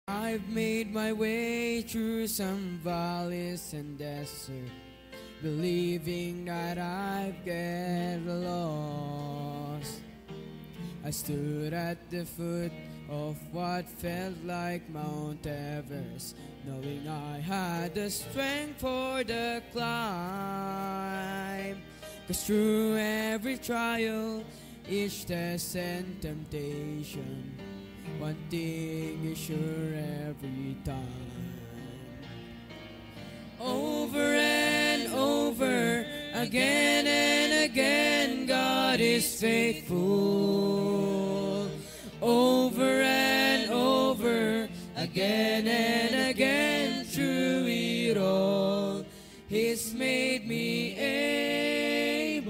I've made my way through some valleys and desert, believing that I'd get lost. I stood at the foot of what felt like Mount Everest, knowing I had the strength for the climb. 'Cause through every trial, each test and temptation, one thing is sure every time. Over and over, again and again, God is faithful. Over and over, again and again, through it all, He's made me able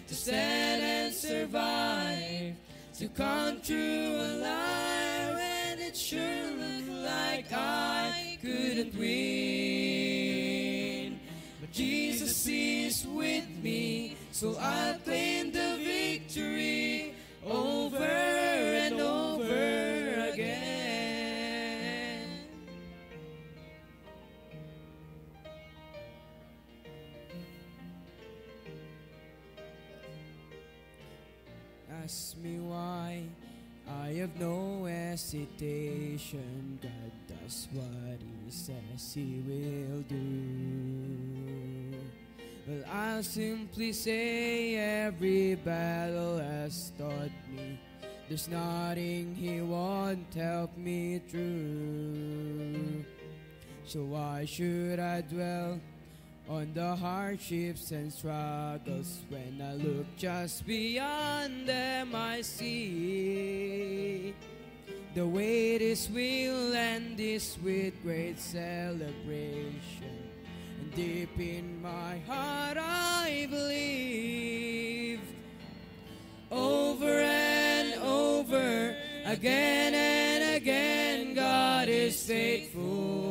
to stand and survive, to come through alive when it sure looked like I couldn't win. But Jesus is with me, so I'll claim the victory over and over again. Ask me why, I have no hesitation. God does what He says He will do. Well, I'll simply say every battle has taught me there's nothing He won't help me through. So why should I dwell on the hardships and struggles when I look just beyond them? I see the way this will end this with great celebration. And deep in my heart I believe, over and over, again and again, God is faithful.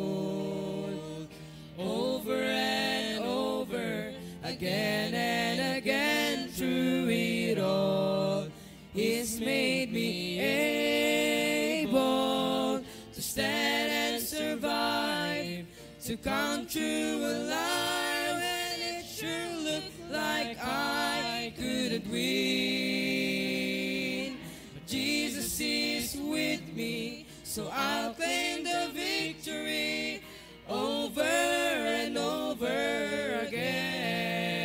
Over and over, again and again, through it all, He's made me able to stand and survive, to come through alive when it sure looked like I couldn't win. But Jesus is with me, so I'll claim the victory over and over again.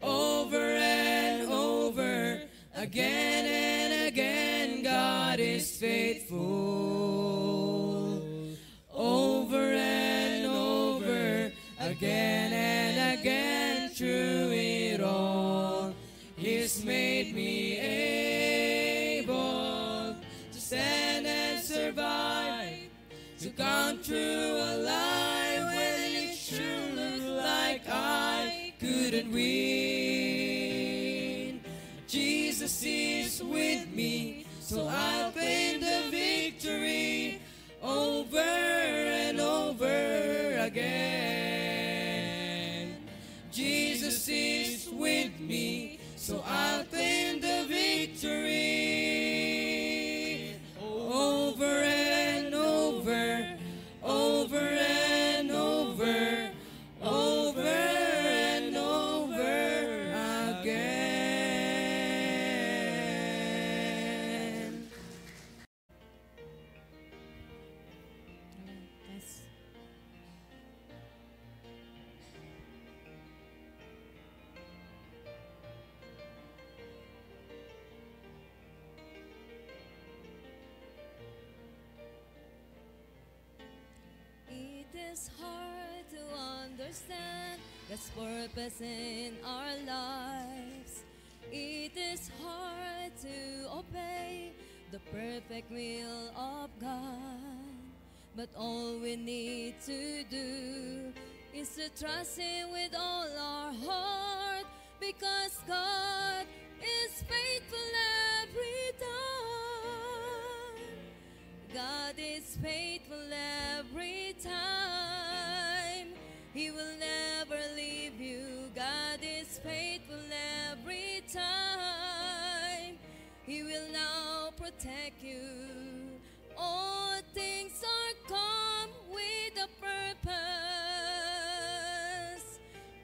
Over and over, again and again, God is faithful. Over and over, again and again, through it all, He's made me able to stand and survive, to come through alive when it sure looked like I couldn't win. Jesus is with me, so I'll claim the victory over and over again. Jesus is with me, so I'll claim the victory over and over, over and over, over and over again. Yes. It is hard to understand God's purpose in our lives. It is hard to obey the perfect will of God. But all we need to do is to trust Him with all our heart, because God is faithful every time. God is faithful every time. He will never leave you. God is faithful He will now protect you. All things are come with a purpose.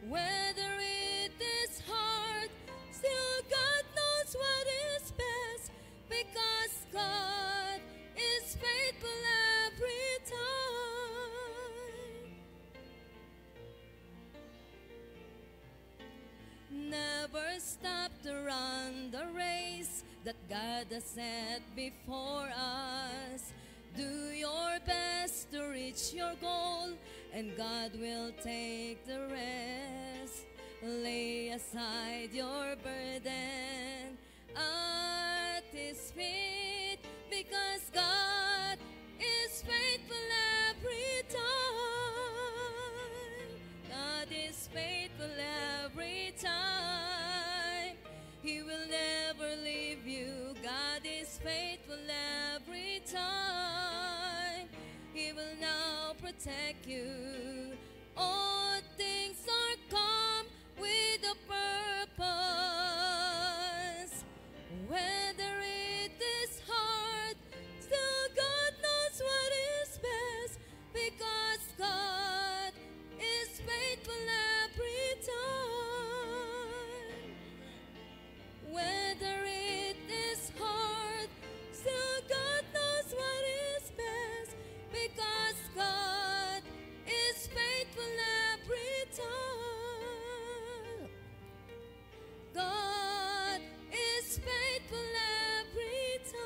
Whether it is hard, still God knows what is best, because God is faithful every time. Never stop to run the race that God has set before us. Do your best to reach your goal, and God will take the rest. Lay aside your burden at His feet, because God is faithful every time. God is faithful every time. He will never leave you. God is faithful every time. He will now protect you. All things are come with a purpose. Whether it is hard, still God knows what is best, because God is faithful every time. Whether it is hard, still God knows what is best, because God is faithful every time. God is faithful every time.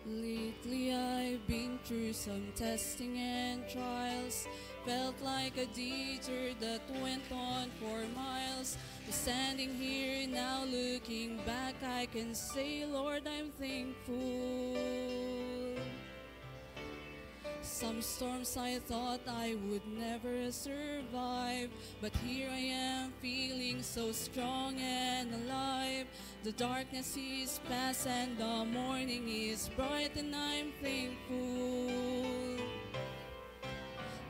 Lately I've been through some testing and trials. Felt like a detour that went on for miles. But standing here now looking back, I can say, Lord, I'm thankful. Some storms I thought I would never survive, but here I am feeling so strong and alive. The darkness is past and the morning is bright, and I'm thankful.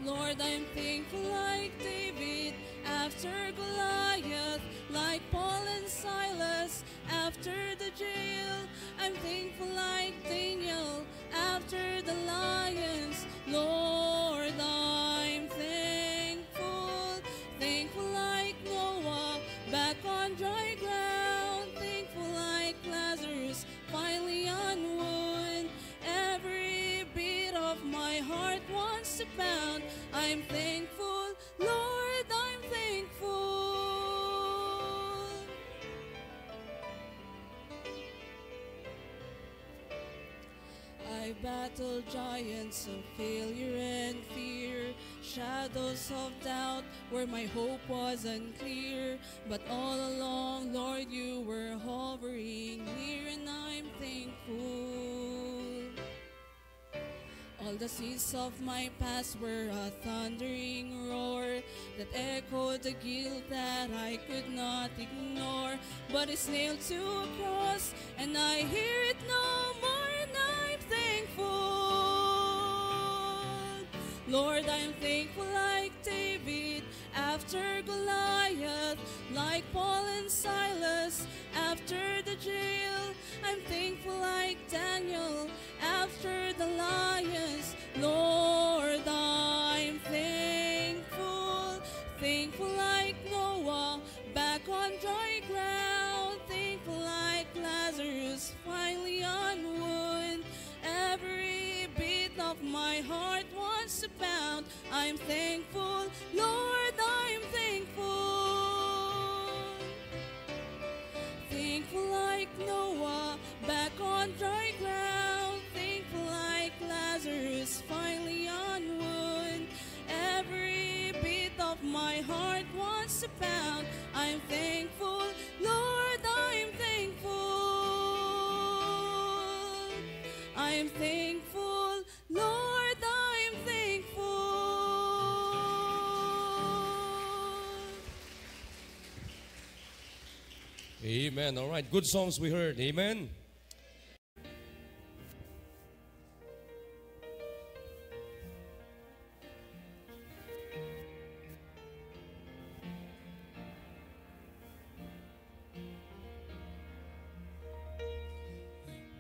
Lord, I'm thankful like David after Goliath, like Paul and Silas after the jail. I'm thankful like Daniel after the lions. Lord, I'm thankful. Thankful like Noah back on dry ground. Thankful like Lazarus finally on wood. Every beat of my heart wants to pound. I'm thankful, Lord, I'm thankful. I battled giants of failure and fear, shadows of doubt where my hope was unclear. But all along, Lord, you were hovering near, and I'm thankful. All the seas of my past were a thundering roar that echoed the guilt that I could not ignore. But it's nailed to a cross, and I hear it no more, and I'm thankful. Lord, I'm thankful like David after Goliath, like Paul and Silas after the jail. I'm thankful like Daniel after the lions. Lord, I'm thankful. Thankful like Noah back on dry ground. Thankful like Lazarus finally on wood. Every beat of my heart wants to pound. I'm thankful, Lord, I'm thankful. Thankful like Noah back on dry ground. Thankful like Lazarus finally on wood. Every beat of my heart wants to pound. I'm thankful, Lord, I'm thankful. I'm thankful, Lord, I'm thankful. Amen. All right. Good songs we heard. Amen.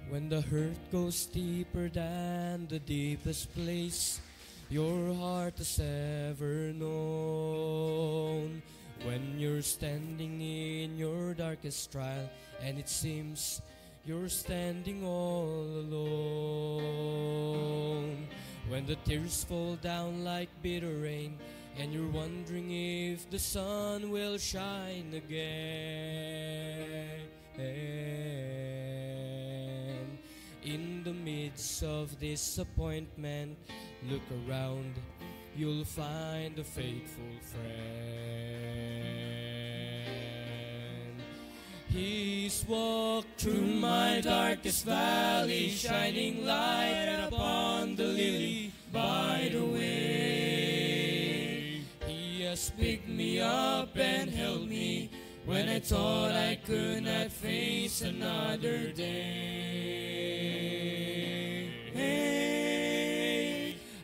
When the hurt goes deeper than the deepest place your heart has ever known. When you're standing in your darkest trial and it seems you're standing all alone. When the tears fall down like bitter rain and you're wondering if the sun will shine again. In the midst of disappointment, look around, you'll find a faithful friend. He's walked through my darkest valley, shining light upon the lily by the way. He has picked me up and held me when I thought I could not face another day.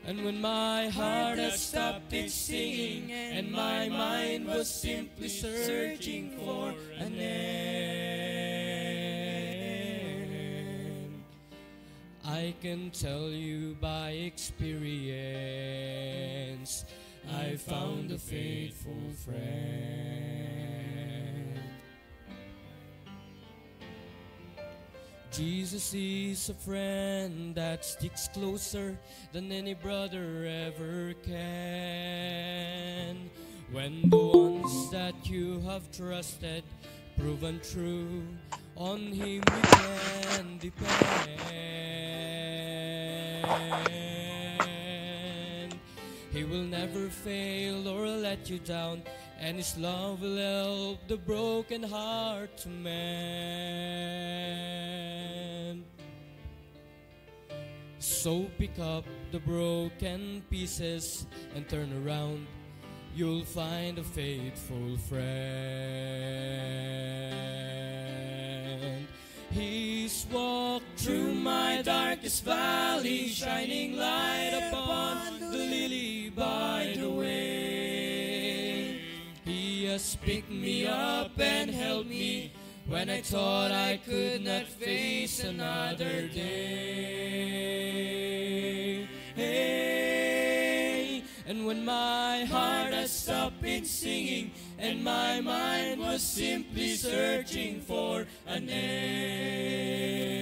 And when my heart had stopped its singing and my mind was simply searching for an end, I can tell you by experience, I found a faithful friend. Jesus is a friend that sticks closer than any brother ever can. When the ones that you have trusted proven true, on Him you can depend. He will never fail or let you down, and His love will help the broken heart to mend. So pick up the broken pieces and turn around, you'll find a faithful friend. He's walked through my darkest valley, shining light upon the lily by the way. He has picked me up and held me when I thought I could not face another day. And when my heart has stopped its singing and my mind was simply searching for an end.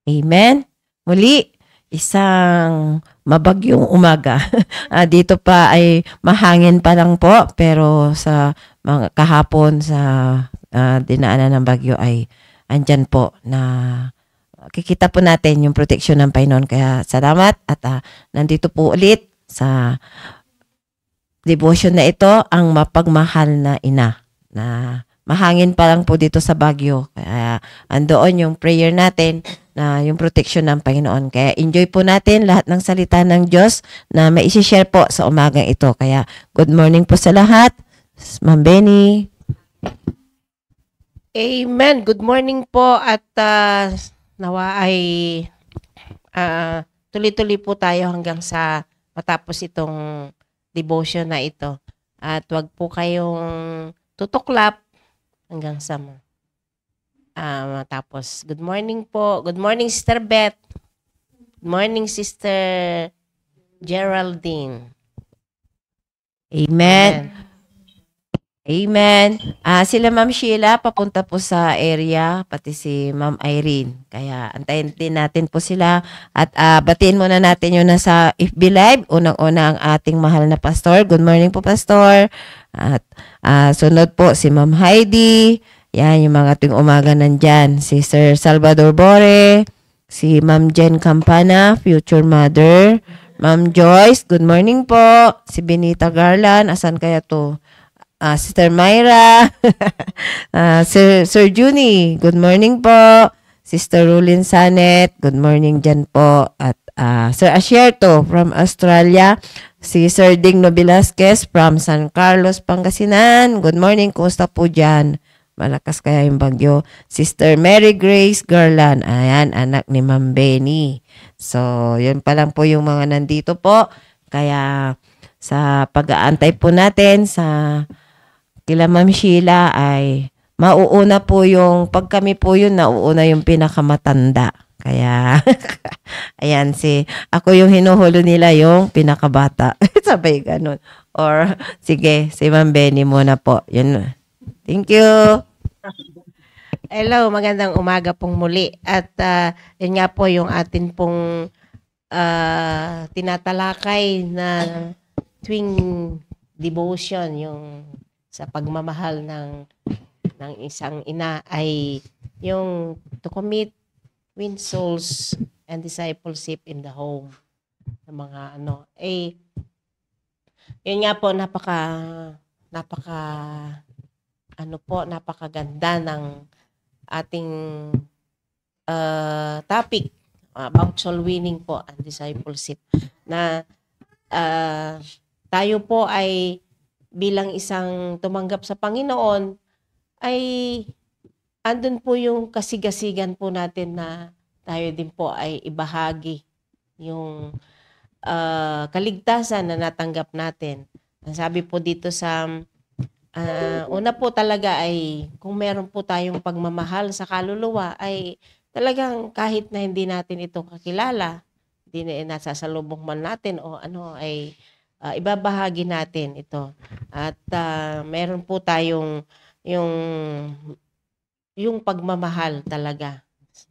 Amen. Muli, isang mabagyong umaga. Dito pa ay mahangin pa lang po, pero sa mga kahapon sa dinaanan ng bagyo ay andyan po na kikita po natin yung protection ng Panginoon. Kaya salamat at nandito po ulit sa devotion na ito, ang mapagmahal na ina. na mahangin pa lang po dito sa Baguio. Kaya andoon yung prayer natin na yung protection ng Panginoon. Kaya enjoy po natin lahat ng salita ng Diyos na may isi-share po sa umagang ito. Kaya good morning po sa lahat. Ma'am Benny. Amen. Good morning po at nawa ay tuloy-tuloy po tayo hanggang sa matapos itong devotion na ito. At wag po kayong tutuklap hanggang sa matapos. Good morning po. Good morning, Sister Beth. Good morning, Sister Geraldine. Amen. Amen. Sila Ma'am Sheila, papunta po sa area, pati si Ma'am Irene. Kaya antayin din natin po sila. At batiin muna natin yung nasa FB Live. Unang-una ang ating mahal na pastor. Good morning po, Pastor. At sunod po si Ma'am Heidi. Yan, yung mga tuwing umaga nandyan. Si Sir Salvador Bore. Si Ma'am Jen Campana, future mother. Ma'am Joyce, good morning po. Si Benita Garland, asan kaya to? Sister Myra, Sir Junie, good morning po. Sister Rulin Sanet, good morning dyan po. At Sir Asierto from Australia. Si Sir Digno Velasquez from San Carlos, Pangasinan. Good morning, kumusta po dyan? Malakas kaya yung bagyo. Sister Mary Grace Garland, ayan, anak ni Ma'am Benny. So, yun pa lang po yung mga nandito po. Kaya sa pag-aantay po natin sa kila Ma'am Sheila ay mauuna po yung, pag kami po yun, nauuna yung pinakamatanda. Kaya, ayan ako yung hinuhulo nila yung pinakabata. Sabay ganun. Or, sige, si Ma'am Benny muna po. Yun. Thank you. Hello, magandang umaga pong muli. At yun nga po yung atin pong tinatalakay na tuwing devotion, yung sa pagmamahal ng isang ina ay yung to commit win souls and discipleship in the home ng mga yun nga po napakaganda ng ating topic about soul winning po and discipleship na tayo po ay bilang isang tumanggap sa Panginoon ay andun po yung kasigasigan po natin na tayo din po ay ibahagi yung kaligtasan na natanggap natin. Ang sabi po dito sa una po talaga ay kung meron po tayong pagmamahal sa kaluluwa ay talagang kahit na hindi natin ito kakilala, hindi na nasasalubong man natin o ay ibabahagi natin ito. At meron po tayong yung pagmamahal talaga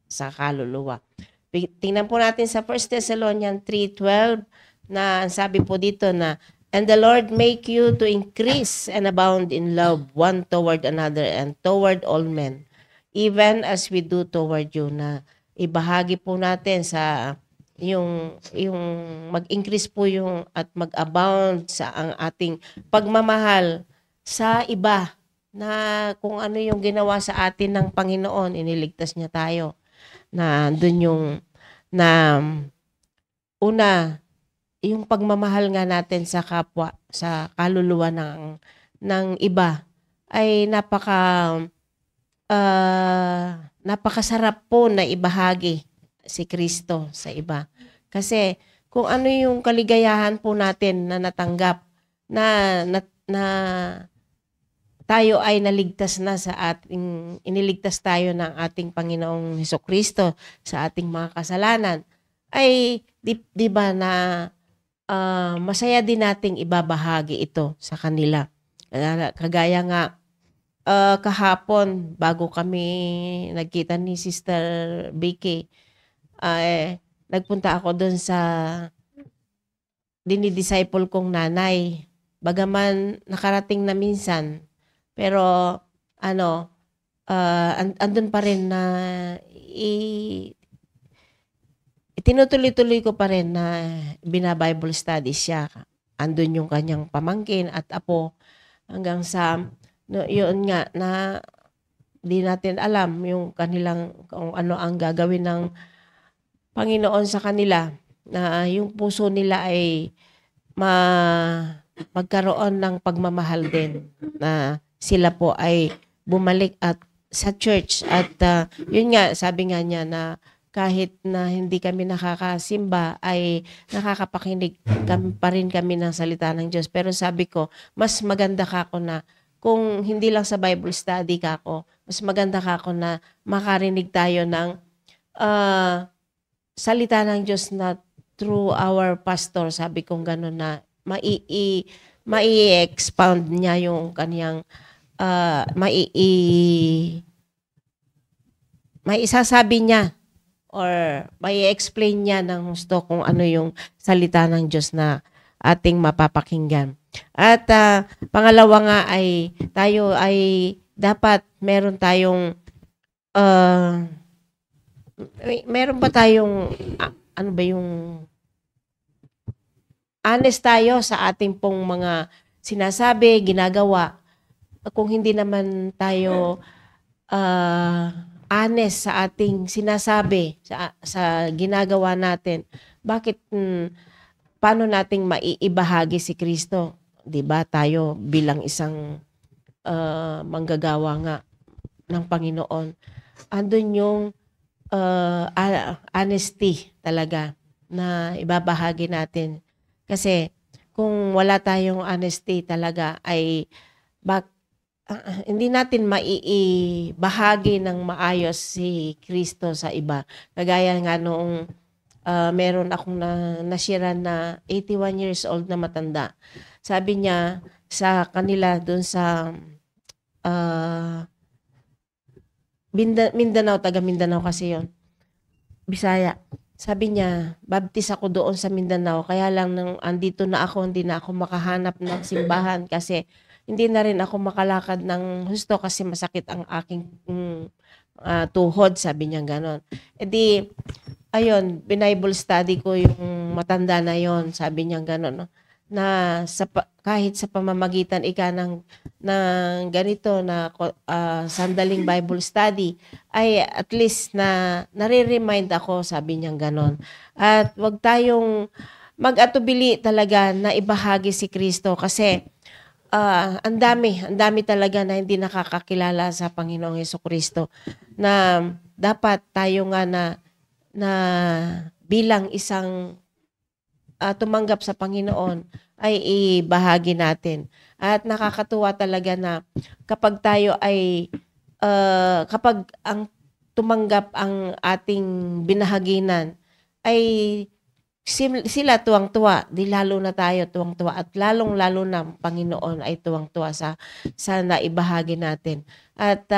sa kaluluwa. Tingnan po natin sa 1 Thessalonians 3:12 na sabi po dito na, "And the Lord make you to increase and abound in love one toward another and toward all men, even as we do toward you." Na ibahagi po natin sa yung mag-increase po yung at mag-abound sa ang ating pagmamahal sa iba na kung ano yung ginawa sa atin ng Panginoon, iniligtas niya tayo. Na doon yung na una yung pagmamahal nga natin sa kapwa, sa kaluluwa ng iba ay napakasarap po na ibahagi si Kristo sa iba. Kasi kung ano yung kaligayahan po natin na natanggap na tayo ay naligtas na iniligtas tayo ng ating Panginoong Hesukristo sa ating mga kasalanan, ay di ba na masaya din nating ibabahagi ito sa kanila. Kagaya nga kahapon bago kami nagkita ni Sister Vicky, nagpunta ako doon sa dinidisciple kong nanay. Bagaman nakarating na minsan, pero andun pa rin na itinutuloy-tuloy ko pa rin na bina-Bible study siya. Andun yung kanyang pamangkin at apo hanggang sa No, yun nga na di natin alam yung kanilang kung ano ang gagawin ng Panginoon sa kanila na yung puso nila ay magkaroon ng pagmamahal din na sila po ay bumalik at sa church at yun nga sabi nga niya na kahit na hindi kami nakakasimba ay nakakapakinig pa rin kami ng salita ng Diyos. Pero sabi ko, mas maganda ka ako na kung hindi lang sa Bible study ka ako, mas maganda ka ako na makarinig tayo ng salita ng Diyos na through our pastor. Sabi kong gano'n na mai-expound niya yung kaniyang maisasabi niya or mai-explain niya ng gusto kung ano yung salita ng Diyos na ating mapapakinggan. At pangalawa nga ay tayo ay dapat meron tayong meron ba tayong ano ba yung honest tayo sa ating pong mga sinasabi, ginagawa. Kung hindi naman tayo honest sa ating sinasabi, sa ginagawa natin, bakit paano nating maiibahagi si Kristo? 'Di ba tayo bilang isang manggagawa nga ng Panginoon, andun yung honesty talaga na ibabahagi natin. Kasi kung wala tayong honesty talaga ay hindi natin maibahagi ng maayos si Kristo sa iba. Kagaya nga noong meron akong nashiran na 81 years old na matanda. Sabi niya sa kanila doon sa Mindanao, taga Mindanao kasi yon, Bisaya. Sabi niya, baptis ako doon sa Mindanao, kaya lang nang andito na ako, hindi na ako makahanap ng simbahan kasi hindi na rin ako makalakad ng husto kasi masakit ang aking tuhod, sabi niya ganon. E di, ayun, Bible study ko yung matanda na yon, sabi niya ganon, no? Na kahit sa pamamagitan ng ganito na sandaling Bible study ay at least na nare-remind ako, sabi niya ganon. At wag tayong mag-atubili talaga na ibahagi si Kristo kasi ang dami talaga na hindi nakakakilala sa Panginoong Hesukristo na dapat tayo nga na bilang isang tumanggap sa Panginoon ay ibahagi natin. At nakakatuwa talaga na kapag tayo ay kapag ang tumanggap ang ating binahaginan ay sila tuwang-tuwa, di lalo na tayo tuwang-tuwa at lalong-lalo na Panginoon ay tuwang-tuwa sa naibahagi natin. At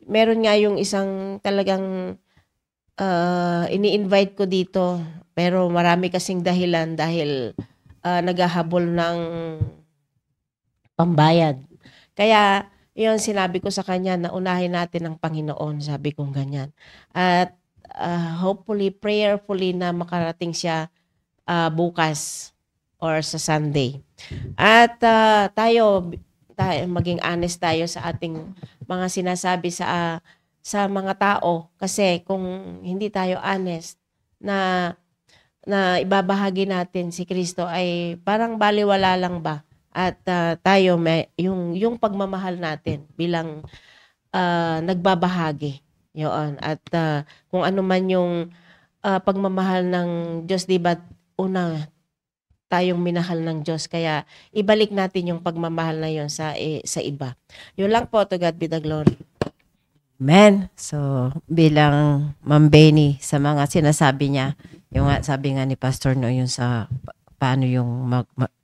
meron nga yung isang talagang ini-invite ko dito pero marami kasing dahilan dahil naghahabol ng pambayad. Kaya yun sinabi ko sa kanya na unahin natin ang Panginoon, sabi kong ganyan. At hopefully, prayerfully na makarating siya bukas or sa Sunday. At tayo maging honest tayo sa ating mga sinasabi sa mga tao kasi kung hindi tayo honest na ibabahagi natin si Kristo ay parang baliwala lang ba? At tayo yung pagmamahal natin bilang nagbabahagi. Yun. At kung ano man yung pagmamahal ng Diyos, di ba una tayong minahal ng Diyos. Kaya ibalik natin yung pagmamahal na yun sa iba. Yun lang po, to God be the glory. Amen. So, bilang Ma'am Benny, sa mga sinasabi niya, yung sabi nga ni Pastor no, yung sa paano yung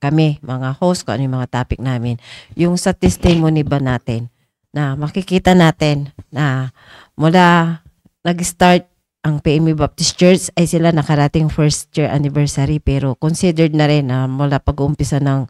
kami, mga host, kung ano yung mga topic namin, yung sa testimony ba natin, na makikita natin na mula nag-start ang PME Baptist Church ay sila nakarating first year anniversary pero considered na rin na mula pag-uumpisa ng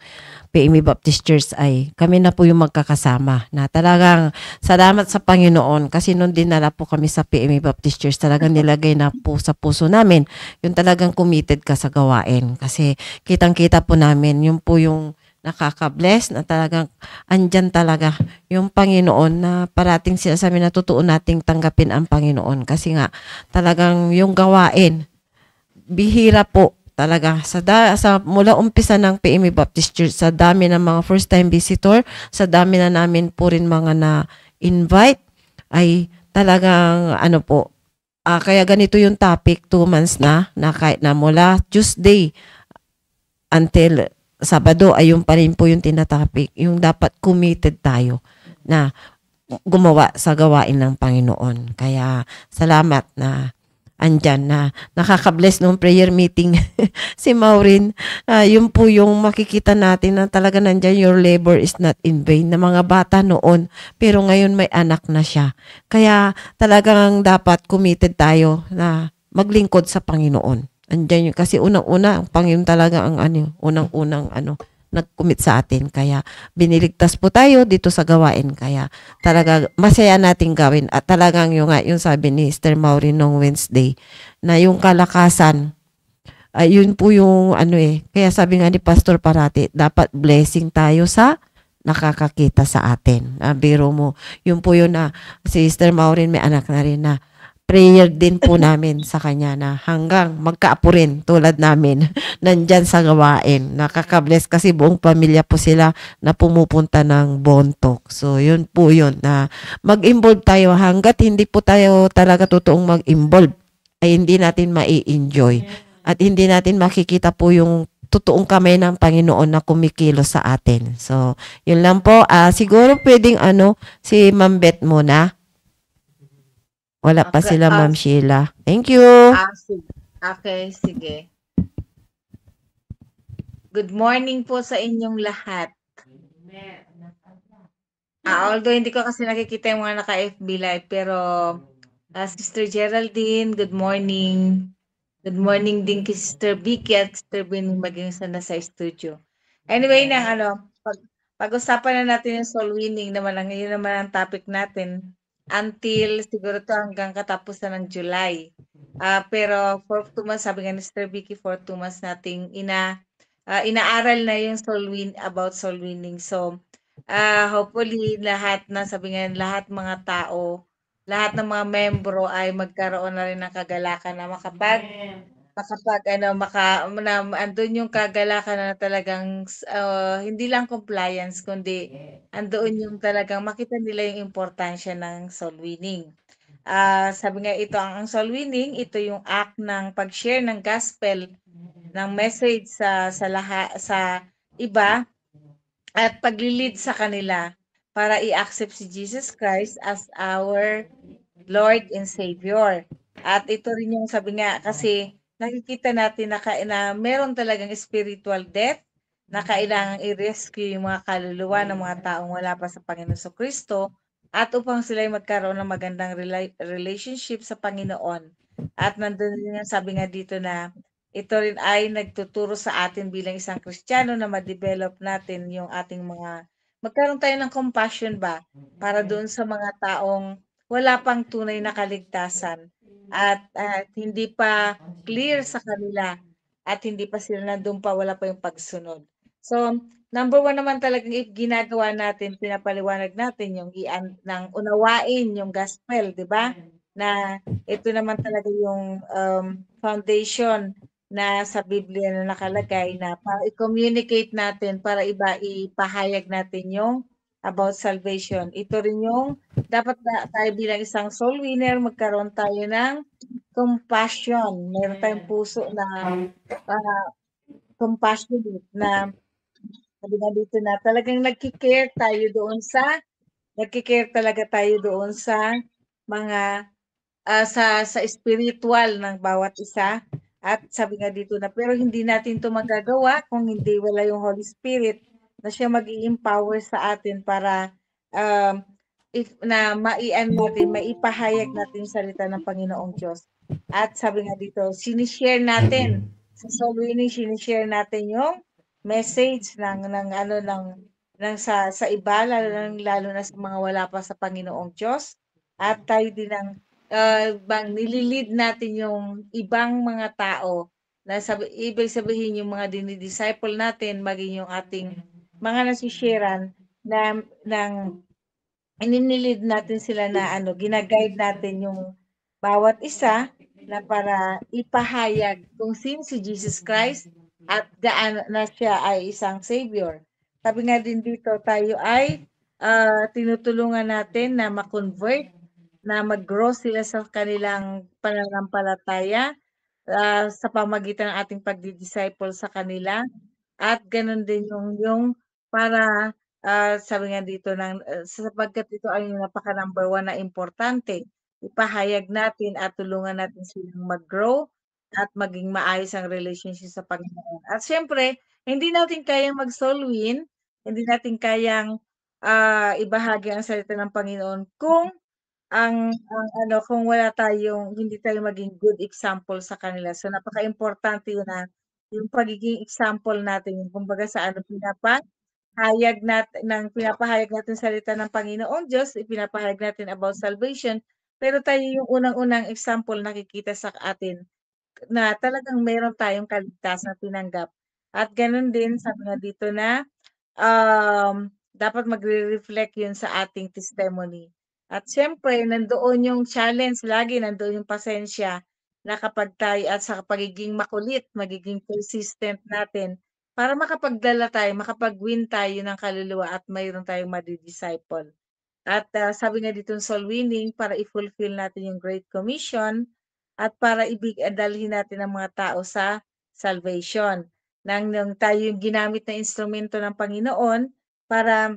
PME Baptist Church ay kami na po yung magkakasama na talagang salamat sa Panginoon kasi nung dinala po kami sa PME Baptist Church talagang nilagay na po sa puso namin yung talagang committed ka sa gawain kasi kitang-kita po namin yung po yung nakaka-bless na talagang andyan talaga yung Panginoon na parating sinasabi na totoo nating tanggapin ang Panginoon. Kasi nga talagang yung gawain, bihira po talaga sa mula umpisa ng PMA Baptist Church, sa dami ng mga first time visitor, sa dami na namin po rin mga na-invite, ay talagang ano po, kaya ganito yung topic, 2 months na kahit na mula Tuesday until Sabado ay yung pa rin po yung tinatopic, yung dapat committed tayo na gumawa sa gawain ng Panginoon. Kaya salamat na andyan na nakaka-bless nung prayer meeting si Maureen. Yun po yung makikita natin na talaga nandyan, your labor is not in vain, na mga bata noon pero ngayon may anak na siya. Kaya talagang dapat committed tayo na maglingkod sa Panginoon. Andyan yun. Kasi unang-una, ang Panginoon talaga ang unang-unang nag-commit sa atin. Kaya biniligtas po tayo dito sa gawain. Kaya talaga masaya nating gawin. At talagang yung sabi ni Sister Maureen nung Wednesday, na yung kalakasan, yun po yung Kaya sabi nga ni Pastor parati, dapat blessing tayo sa nakakakita sa atin. Biro mo, yun po yun na si Sister Maureen may anak na rin na prayer din po namin sa kanya na hanggang magkaapo rin tulad namin nandyan sa gawain. Nakaka-bless kasi buong pamilya po sila na pumupunta ng Bontok. So yun po yun na mag-involve tayo hanggat hindi po tayo talaga totoong mag-involve ay hindi natin mai-enjoy at hindi natin makikita po yung totoong kamay ng Panginoon na kumikilos sa atin. So yun lang po. Siguro pwedeng si Ma'am Beth muna. Wala pa sila, Ma'am Sheila. Thank you. Okay, sige. Good morning po sa inyong lahat. Although hindi ko kasi nakikita yung mga naka-FB live, pero Sister Geraldine, good morning. Good morning din kay Sister Vicky at Sister Bining maging sana sa studio. Anyway, pag-usapan na natin yung soul winning naman, ngayon naman ang topic natin. Until siguro to hanggang katapusan ng July. Pero for 2 months, sabi nga ni Sister Vicky, for 2 months nating inaaral na yung about soul winning. So, hopefully lahat lahat mga tao, lahat ng mga membro ay magkaroon na rin ng kagalakan na andun yung kagalakan na talagang hindi lang compliance kundi andoon yung talagang makita nila yung importansya ng soul winning. Sabi nga ito ang soul winning, ito yung act ng pag-share ng gospel ng message sa iba at paglilid sa kanila para i-accept si Jesus Christ as our Lord and Savior. At ito rin yung sabi nga kasi nakikita natin na meron talagang spiritual death na kailangang i-rescue yung mga kaluluwa ng mga taong wala pa sa Panginoon Kristo at upang sila ay magkaroon ng magandang relationship sa Panginoon. At nandun rin yung sabi nga dito na ito rin ay nagtuturo sa atin bilang isang Kristiyano na ma-develop natin yung ating magkaroon tayo ng compassion ba para doon sa mga taong wala pang tunay na kaligtasan at hindi pa clear sa kanila at hindi pa sila nandun pa, wala pa yung pagsunod. So, number 1 naman talagang ginagawa natin, pinapaliwanag natin yung ng unawain yung gospel, di ba? Na ito naman talaga yung foundation na sa Biblia na nakalagay na para i-communicate natin, para ipahayag natin yung about salvation. Ito rin yung dapat tayo bilang isang soul winner, magkaroon tayo ng compassion. Meron tayong puso na compassionate na sabi nga dito na talagang nagkikare talaga tayo doon sa mga sa spiritual ng bawat isa. At sabi nga dito na pero hindi natin ito magagawa kung hindi wala yung Holy Spirit na siya mag-i-empower sa atin para maipahayag natin yung salita ng Panginoong Diyos. At sabi nga dito, sinishare natin sa soul winning, sinishare natin yung message sa iba, lalo na sa mga wala pa sa Panginoong Diyos. At tayo din nililid natin yung ibang mga tao na ibig sabihin yung mga dinidisciple natin, maging yung ating mga nasisharean na ng ininilid natin sila na ano, gina-guide natin yung bawat isa na para ipahayag kung sino si Jesus Christ at gaano na siya ay isang savior. Sabi nga din dito, tayo ay tinutulungan natin na ma-convert, na mag-grow sila sa kanilang pananampalataya sa pamagitan ng ating pagdi-disciple sa kanila. At gano'n din yung para, sabi nga dito sapagkat ito ay yung napaka-number 1 na importante, ipahayag natin at tulungan natin silang mag-grow at maging maayos ang relationship sa Panginoon. At siyempre, hindi natin kayang mag-soul win, hindi natin kayang, ibahagi ang salita ng Panginoon kung ang ano, kung hindi tayo maging good example sa kanila. So, napakaimportante yun na yung pagiging example natin, yung kumbaga sa ano, pinapahayag natin salita ng Panginoong Diyos, ipinapahayag natin about salvation, pero tayo yung unang-unang example nakikita sa atin na talagang meron tayong kaligtasan na tinanggap. At gano'n din, sabi nga dito na dapat magre-reflect yun sa ating testimony. At siyempre, nandoon yung challenge, lagi nandoon yung pasensya na kapag tayo at sa pagiging makulit, magiging persistent natin para makapagdala tayo, makapag-win tayo ng kaluluwa at mayroon tayong madi-disciple. At sabi nga dito soul winning para i-fulfill natin yung Great Commission at para dalhin natin ang mga tao sa salvation. Nang tayo yung ginamit na instrumento ng Panginoon para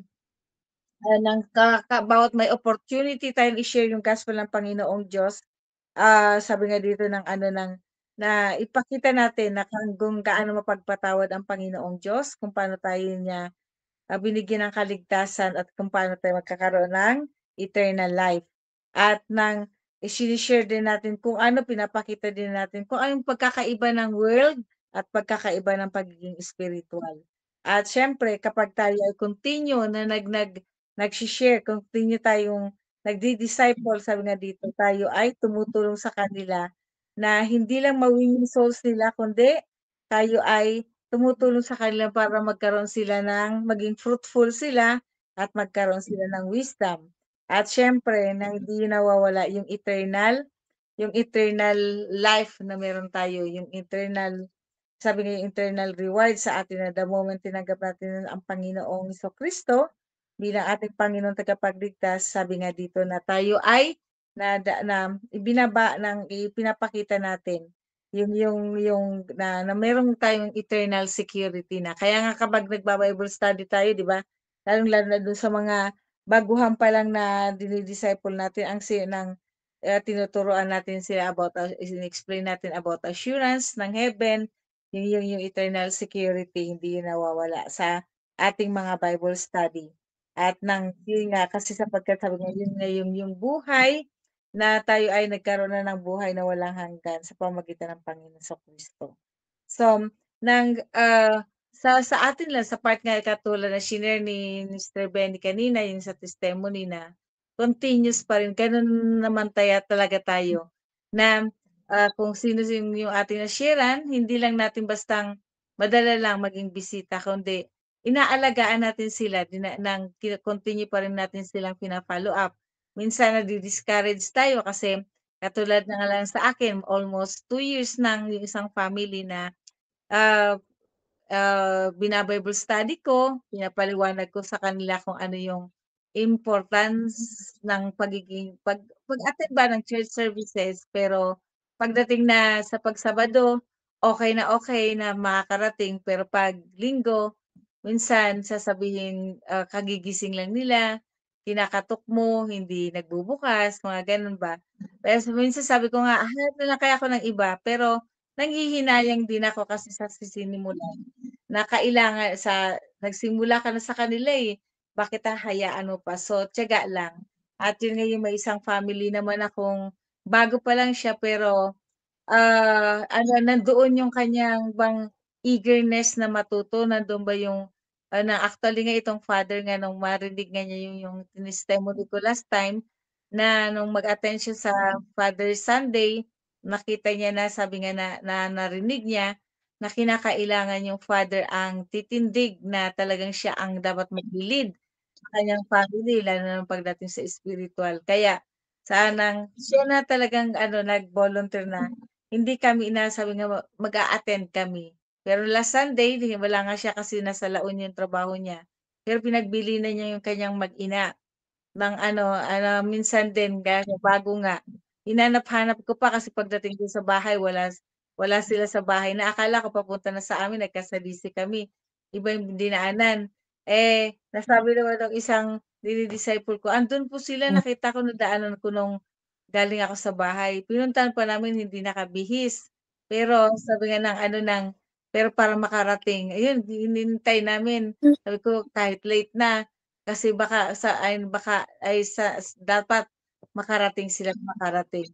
bawat may opportunity tayong i-share yung gospel ng Panginoong Diyos, sabi nga dito na ipakita natin na kung gaano mapagpatawad ang Panginoong Diyos, kung paano tayo niya binigyan ng kaligtasan at kung paano tayo magkakaroon ng eternal life. At i-share din natin kung ano, pinapakita din natin kung anong pagkakaiba ng world at pagkakaiba ng pagiging spiritual. At syempre, kapag tayo ay continue na nag-share, continue tayong nagdi-disciple, sabi nga dito, tayo ay tumutulong sa kanila na hindi lang mawin yung souls nila, kundi tayo ay tumutulong sa kanila para maging fruitful sila at magkaroon sila ng wisdom. At siyempre, na hindi nawawala yung eternal life na meron tayo, sabi nga yung eternal reward sa atin na the moment tinanggap natin ang Panginoong Kristo bilang ating Panginoong tagapagligtas, sabi nga dito na tayo ay ipinapakita natin na meron tayong eternal security na. Kaya nga kapag nagba-Bible study tayo, di ba? Lalong-lalo na dun sa mga baguhan pa lang na dinidisciple natin tinuturuan natin sila in-explain natin about assurance ng heaven, yung eternal security, hindi yun nawawala sa ating mga Bible study. At yun nga, kasi sapagkat sabi nga, yun nga yung buhay na tayo ay nagkaroon na ng buhay na walang hanggan sa pamamagitan ng Panginoon Kristo. So, sa atin lang, sa part nga katulad na shinare ni Mr. Benny kanina, yung sa testimony na continuous pa rin, ganun naman talaga tayo, na kung sino yung ating na-sharean, hindi lang natin bastang madala lang maging bisita, kundi inaalagaan natin sila, continue pa rin natin silang pina-follow up. Minsan nadi-discourage tayo kasi katulad na nga lang sa akin, almost 2 years nang yung isang family na bina-Bible study ko, pinapaliwanag ko sa kanila kung ano yung importance ng pag-attend ba ng church services, pero pagdating na sa pagsabado, okay na makakarating, pero pag linggo, minsan sasabihin, kagigising lang nila, kinakatok mo, hindi nagbubukas, mga ganun ba. Pero minsan sabi ko nga, hanap na lang kaya ako ng iba, pero nanghihinayang din ako kasi sa sinimulan na kailangan nagsimula ka na sa kanila bakit hahayaan mo pa? So, tiyaga lang. At yun nga yung may isang family naman akong bago pa lang siya pero nandoon yung kanyang bang eagerness na matuto, nandoon ba yung na actually nga itong father nga nung marinig nga niya yung tinestimony ko last time na nung mag-attend siya sa Father's Sunday, nakita niya na sabi nga na narinig niya na kinakailangan yung father ang titindig na talagang siya ang dapat mag-lead sa kanyang family, lalo na pagdating sa spiritual. Kaya sanang siya na talagang nag-volunteer na. Hindi kami inasabi nga mag-a-attend kami. Pero last Sunday, wala nga siya kasi nasa La Union yung trabaho niya. Pero pinagbili na niya yung kanyang mag-ina ng minsan din bago nga, hinanap-hanap ko pa kasi pagdating ko sa bahay wala sila sa bahay na akala ko papunta na sa amin, nagkasalisi kami, iba yung dinaanan. Nasabi naman ng isang dini-disciple ko, andun po sila, nakita ko nadaanan ko nung galing ako sa bahay. Pinuntahan pa namin hindi nakabihis. Pero sabi nga pero para makarating, ayun, hinintay namin. Sabi ko kahit late na, kasi dapat makarating sila makarating.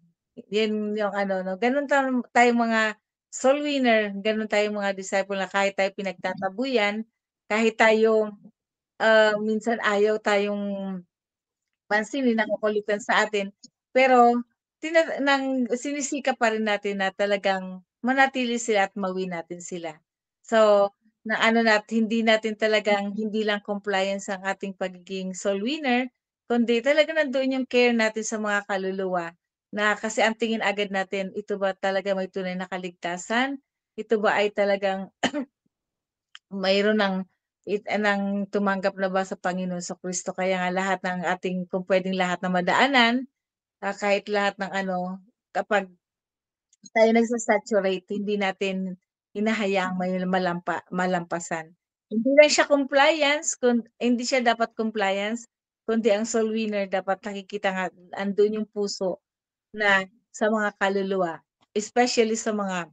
Yun yung no. Ganun tayong mga soul winner, ganun tayong mga disciple na kahit tayo pinagtatabuyan, kahit tayo minsan ayaw tayong pansinin, nakukulitan sa atin, pero sinisikap pa rin natin na talagang manatili sila at mawin natin sila. So, hindi natin talagang hindi lang compliance ang ating pagiging soul winner, kundi talaga nandoon yung care natin sa mga kaluluwa na kasi ang tingin agad natin, ito ba talaga may tunay na kaligtasan? Ito ba ay talagang mayroon ng tumanggap na ba sa Panginoon Kristo? Kaya nga lahat ng ating, kung pwedeng lahat na madaanan, kahit lahat ng kapag tayo nagsasaturate, hindi natin hinahayaang may malampasan. Hindi lang siya hindi siya dapat compliance, kundi ang soul winner dapat nakikita nga andun yung puso na sa mga kaluluwa, especially sa mga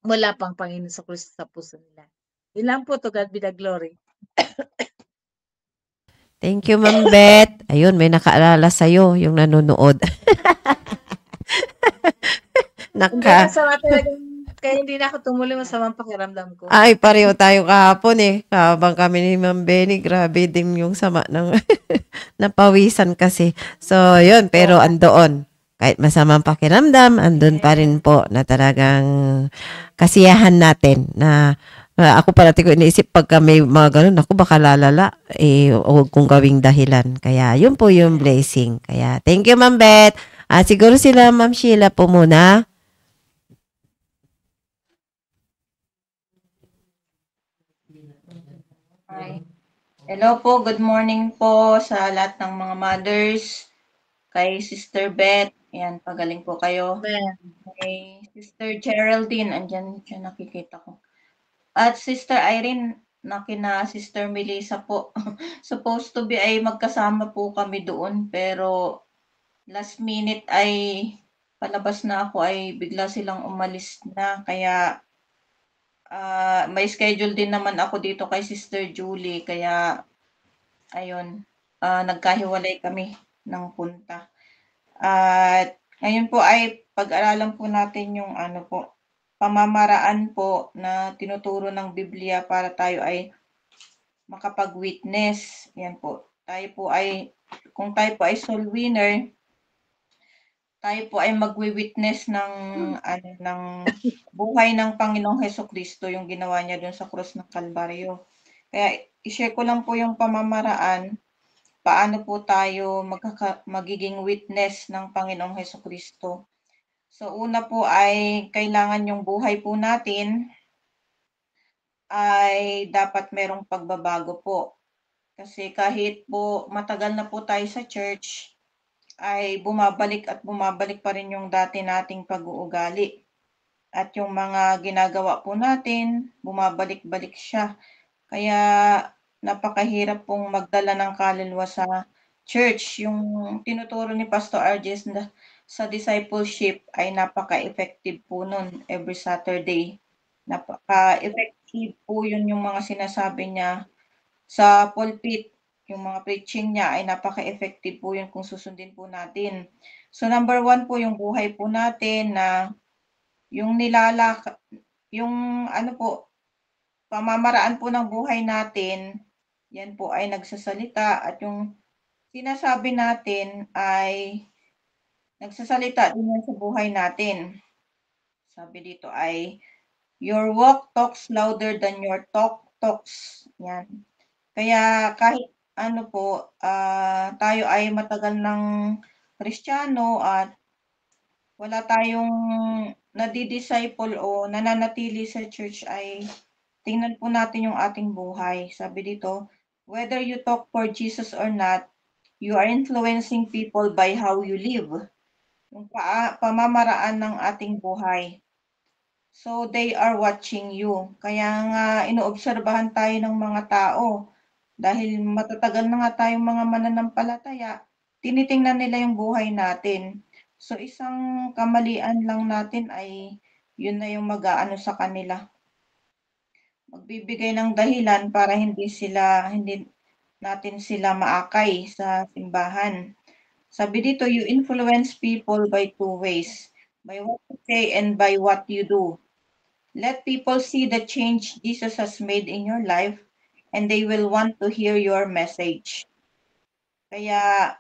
wala pang Panginoon Kristo sa puso nila. Yun lang po, to God be the glory. Thank you, Ma'am Beth. Ayun, may nakaalala sa'yo, yung nanonood. Hindi, masama talagang, kaya hindi na ako tumuloy, masamang pakiramdam ko. Ay, pareho tayo kahapon eh. Habang kami ni Ma'am Benny, grabe din yung sama ng napawisan kasi. So, yun, pero andoon. Kahit masamang pakiramdam, andun pa rin po na talagang kasiyahan natin na ako parati ko iniisip pagka may mga ganun, ako baka lalala, huwag kong gawing dahilan. Kaya yun po yung blessing. Kaya thank you, Ma'am Beth. Siguro sila, Ma'am Sheila po muna. Hi. Hello po, good morning po sa lahat ng mga mothers. Kay Sister Beth, ayan, pagaling po kayo. Amen. Kay Sister Geraldine, andyan siya nakikita ko. At Sister Irene, nakina Sister Melissa po. Supposed to be ay magkasama po kami doon, pero last minute ay palabas na ako ay bigla silang umalis na. Kaya may schedule din naman ako dito kay Sister Julie, kaya ayun, nagkahiwalay kami ng punta. At ngayon po ay pag-aralan po natin yung pamamaraan po na tinuturo ng Biblia para tayo ay makapag-witness. Yan po. Kung tayo po ay soul winner, tayo po ay magwi-witness ng buhay ng Panginoong Hesukristo, yung ginawa niya doon sa krus ng Kalbaryo. Kaya i-share ko lang po yung pamamaraan paano po tayo magiging witness ng Panginoong Hesukristo. So una po ay kailangan yung buhay po natin ay dapat merong pagbabago po. Kasi kahit po matagal na po tayo sa church, ay bumabalik at bumabalik pa rin yung dati nating pag-uugali. At yung mga ginagawa po natin, bumabalik-balik siya. Kaya napakahirap pong magdala ng kaluluwa sa church. Yung tinuturo ni Pastor Arjes sa discipleship ay napaka-effective po nun every Saturday. Napaka-effective po yun yung mga sinasabi niya sa pulpit. Yung mga preaching niya ay napaka-effective po yun kung susundin po natin. So number 1 po yung buhay po natin na yung pamamaraan po ng buhay natin, yan po ay nagsasalita at yung sinasabi natin ay nagsasalita din yan sa buhay natin. Sabi dito ay Your walk talks louder than your talk talks. Yan. Kaya kahit ano po, tayo ay matagal ng Kristiyano at wala tayong nadi-disciple o nananatili sa church, ay tingnan po natin yung ating buhay. Sabi dito, whether you talk for Jesus or not, you are influencing people by how you live. Yung pamamaraan ng ating buhay. So they are watching you. Kaya nga inoobserbahan tayo ng mga tao. Dahil matatagal na nga tayong mga mananampalataya, tinitingnan nila yung buhay natin. So isang kamalian lang natin ay yun na yung mag-aano sa kanila. Magbibigay ng dahilan para hindi natin sila maakay sa simbahan. Sabi dito, you influence people by two ways, by what you say and by what you do. Let people see the change Jesus has made in your life and they will want to hear your message. Kaya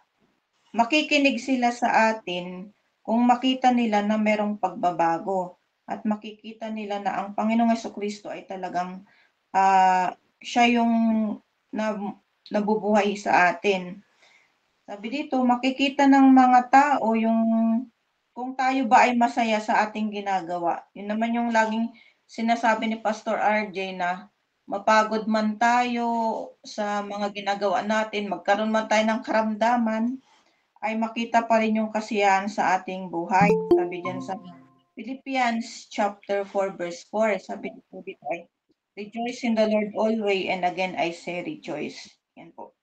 makikinig sila sa atin kung makita nila na merong pagbabago at makikita nila na ang Panginoong Jesucristo ay talagang siya yung nabubuhay sa atin. Sabi dito, makikita ng mga tao yung kung tayo ba ay masaya sa ating ginagawa. Yun naman yung laging sinasabi ni Pastor RJ na mapagod man tayo sa mga ginagawa natin, magkaroon man tayo ng karamdaman, ay makita pa rin yung kasiyahan sa ating buhay. Sabi dyan sa Philippians chapter 4 verse 4, sabi dito ay, rejoice in the Lord always, and again I say rejoice. Yan po.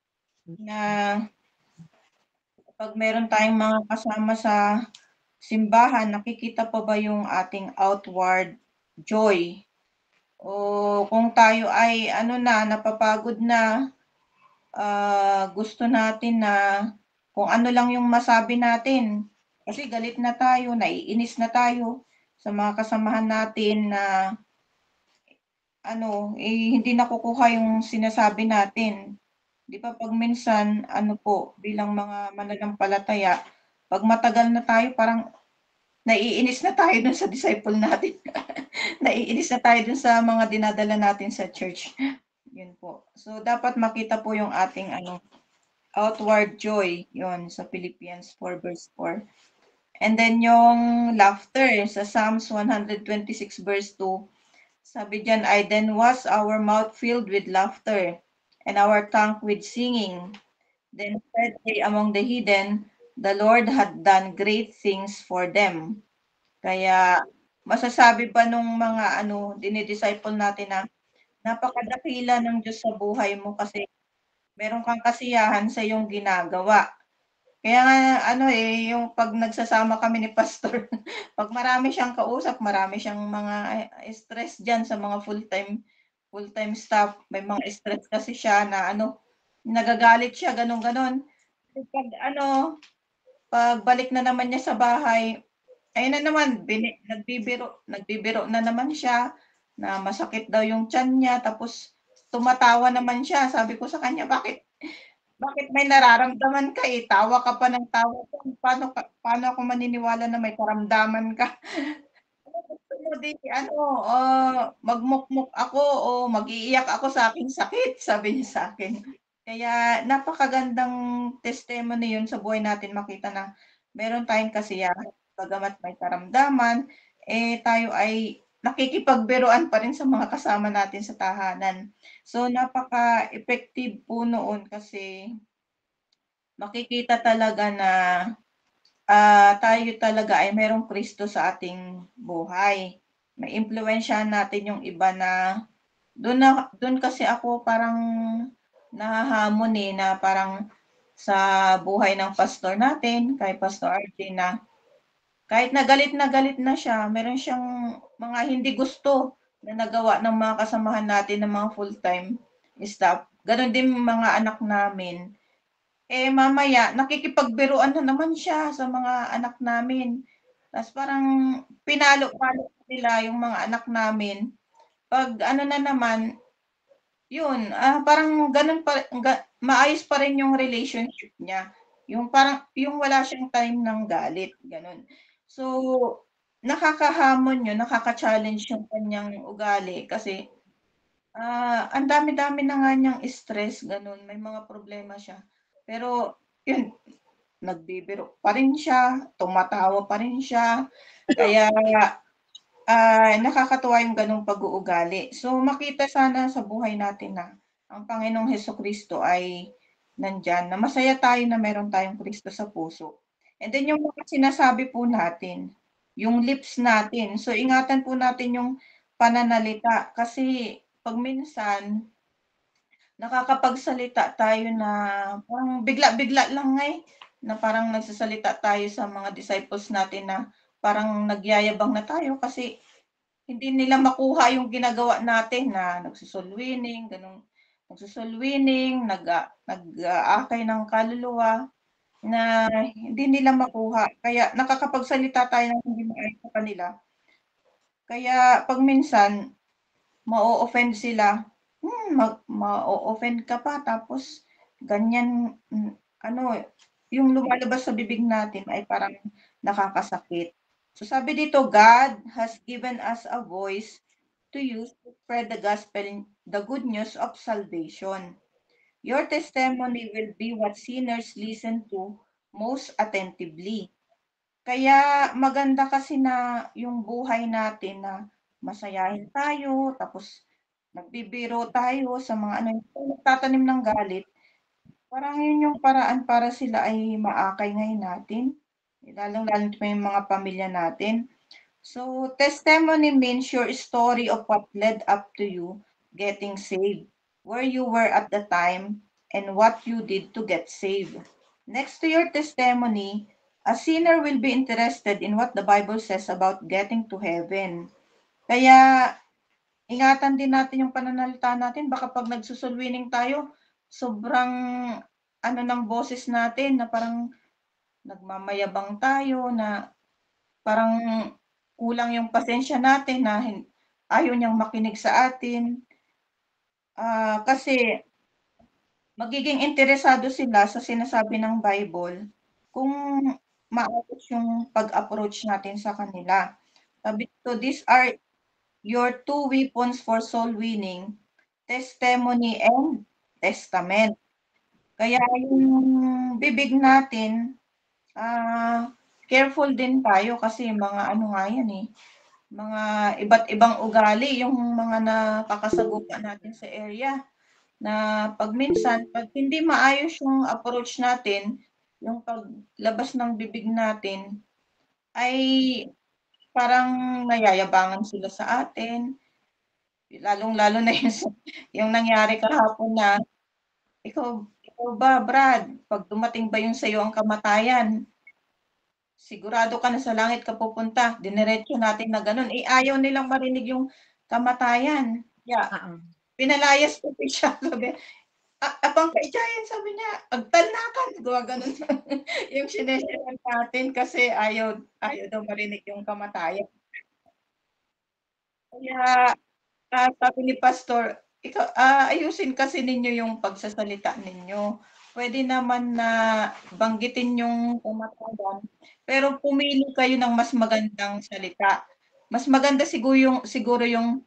Na pag meron tayong mga kasama sa simbahan, nakikita pa ba yung ating outward joy? O kung tayo ay napapagod na, gusto natin na kung ano lang yung masabi natin. Kasi galit na tayo, naiinis na tayo sa mga kasamahan natin na hindi nakukuha yung sinasabi natin. Di ba pag minsan, bilang mga mananampalataya, pag matagal na tayo, parang naiinis na tayo dun sa disciple natin. Naiinis na tayo dun sa mga dinadala natin sa church. Yun po. So, dapat makita po yung ating outward joy. Yun, sa Philippians 4 verse 4. And then yung laughter sa Psalms 126 verse 2. Sabi dyan, I then was our mouth filled with laughter and our tongue with singing. Then said they among the heathen, the Lord had done great things for them. Kaya masasabi ba nung mga dinidisciple natin na napakadakila ng Diyos sa buhay mo kasi meron kang kasiyahan sa iyong ginagawa. Kaya nga yung pag nagsasama kami ni Pastor, pag marami siyang kausap, marami siyang mga stress diyan sa mga full-time staff, may mga stress kasi siya na nagagalit siya ganon. Pag pagbalik na naman niya sa bahay, ayun na naman, nagbibiro na naman siya na masakit daw yung tiyan niya, tapos tumatawa naman siya. Sabi ko sa kanya, bakit may nararamdaman ka eh? Tawa ka pa ng tawa. Paano ako maniniwala na may karamdaman ka? Gusto mo magmukmuk ako o mag-iiyak ako sa aking sakit, sabi niya sa akin. Kaya napakagandang testimony yun sa buhay natin, makita na meron tayong kasiyahan, bagamat may karamdaman, tayo ay nakikipagbiruan pa rin sa mga kasama natin sa tahanan. So napaka-effective po noon kasi makikita talaga na tayo talaga ay merong Kristo sa ating buhay. May impluwensyahan natin yung iba na doon kasi ako parang nahahamon na parang sa buhay ng pastor natin, kay Pastor RJ, na kahit na galit na siya, meron siyang mga hindi gusto na nagawa ng mga kasamahan natin ng mga full-time staff. Ganon din mga anak namin. Mamaya, nakikipagbiruan na naman siya sa mga anak namin. Tapos parang pinalo-palo nila yung mga anak namin. Pag na naman, yun, parang ganun pa, maayos pa rin yung relationship niya. Yung parang, yung wala siyang time ng galit, ganun. So, nakakahamon yun, nakaka-challenge yung kanyang ugali kasi ang dami-dami na nga niyang stress, gano'n, may mga problema siya. Pero yun, nagbibiro pa rin siya, tumatawa pa rin siya, kaya nakakatuwa yung gano'ng pag-uugali. So makita sana sa buhay natin na ang Panginoong Hesukristo ay nandiyan, na masaya tayo na meron tayong Kristo sa puso. And then yung mga sinasabi po natin, yung lips natin, so ingatan po natin yung pananalita kasi 'pag minsan nakakapagsalita tayo na parang bigla-bigla lang na parang nagsasalita tayo sa mga disciples natin na parang nagyayabang na tayo kasi hindi nila makuha yung ginagawa natin na nagso-soul winning, gano'n. Nagso-soul winning, nag-aakay ng kaluluwa na hindi nila makuha. Kaya nakakapagsalita tayo ng hindi maayos sa kanila. Kaya 'pag minsan ma-o-offend sila, ma-o-offend ka pa tapos ganyan, yung lumalabas sa bibig natin ay parang nakakasakit. So sabi dito, God has given us a voice to use to spread the gospel, the good news of salvation. Your testimony will be what sinners listen to most attentively. Kaya maganda kasi na yung buhay natin na masayahin tayo, tapos nagbibiro tayo sa mga nagtatanim ng galit, parang yun yung paraan para sila ay maakay ngayon natin, lalong-lalo pa yung mga pamilya natin. So, testimony means your story of what led up to you getting saved, where you were at the time, and what you did to get saved. Next to your testimony, a sinner will be interested in what the Bible says about getting to heaven. Kaya, ingatan din natin yung pananalita natin. Baka pag nagsusulwining tayo, sobrang ng boses natin na parang nagmamayabang tayo, na parang kulang yung pasensya natin na ayaw niyang makinig sa atin. Kasi magiging interesado sila sa sinasabi ng Bible kung maayos yung pag-approach natin sa kanila. Sabi dito, these are your two weapons for soul winning, testimony and testament. Kaya yung bibig natin, careful din tayo kasi mga nga yan mga iba't ibang ugali yung mga nakakasagupa natin sa area. Na pag hindi maayos yung approach natin, yung paglabas ng bibig natin, ay parang nayayabangan sila sa atin. Lalong-lalo na yung nangyari kahapon na, ikaw ba Brad, pag dumating ba yung sa'yo ang kamatayan, sigurado ka na sa langit ka pupunta, diniretso natin na gano'n. Ayaw nilang marinig yung kamatayan. Kaya, pinalayas ko siya. Sabi, abang kaijayan, sabi niya, agtal na ka. Gawa ganun yung sineshare natin kasi ayaw daw marinig yung kamatayan. Kaya, sabi ni Pastor, ikaw, ayusin kasi ninyo yung pagsasalita ninyo. Pwede naman na banggitin yung kamatayan, pero pumili kayo ng mas magandang salita. Mas maganda siguro yung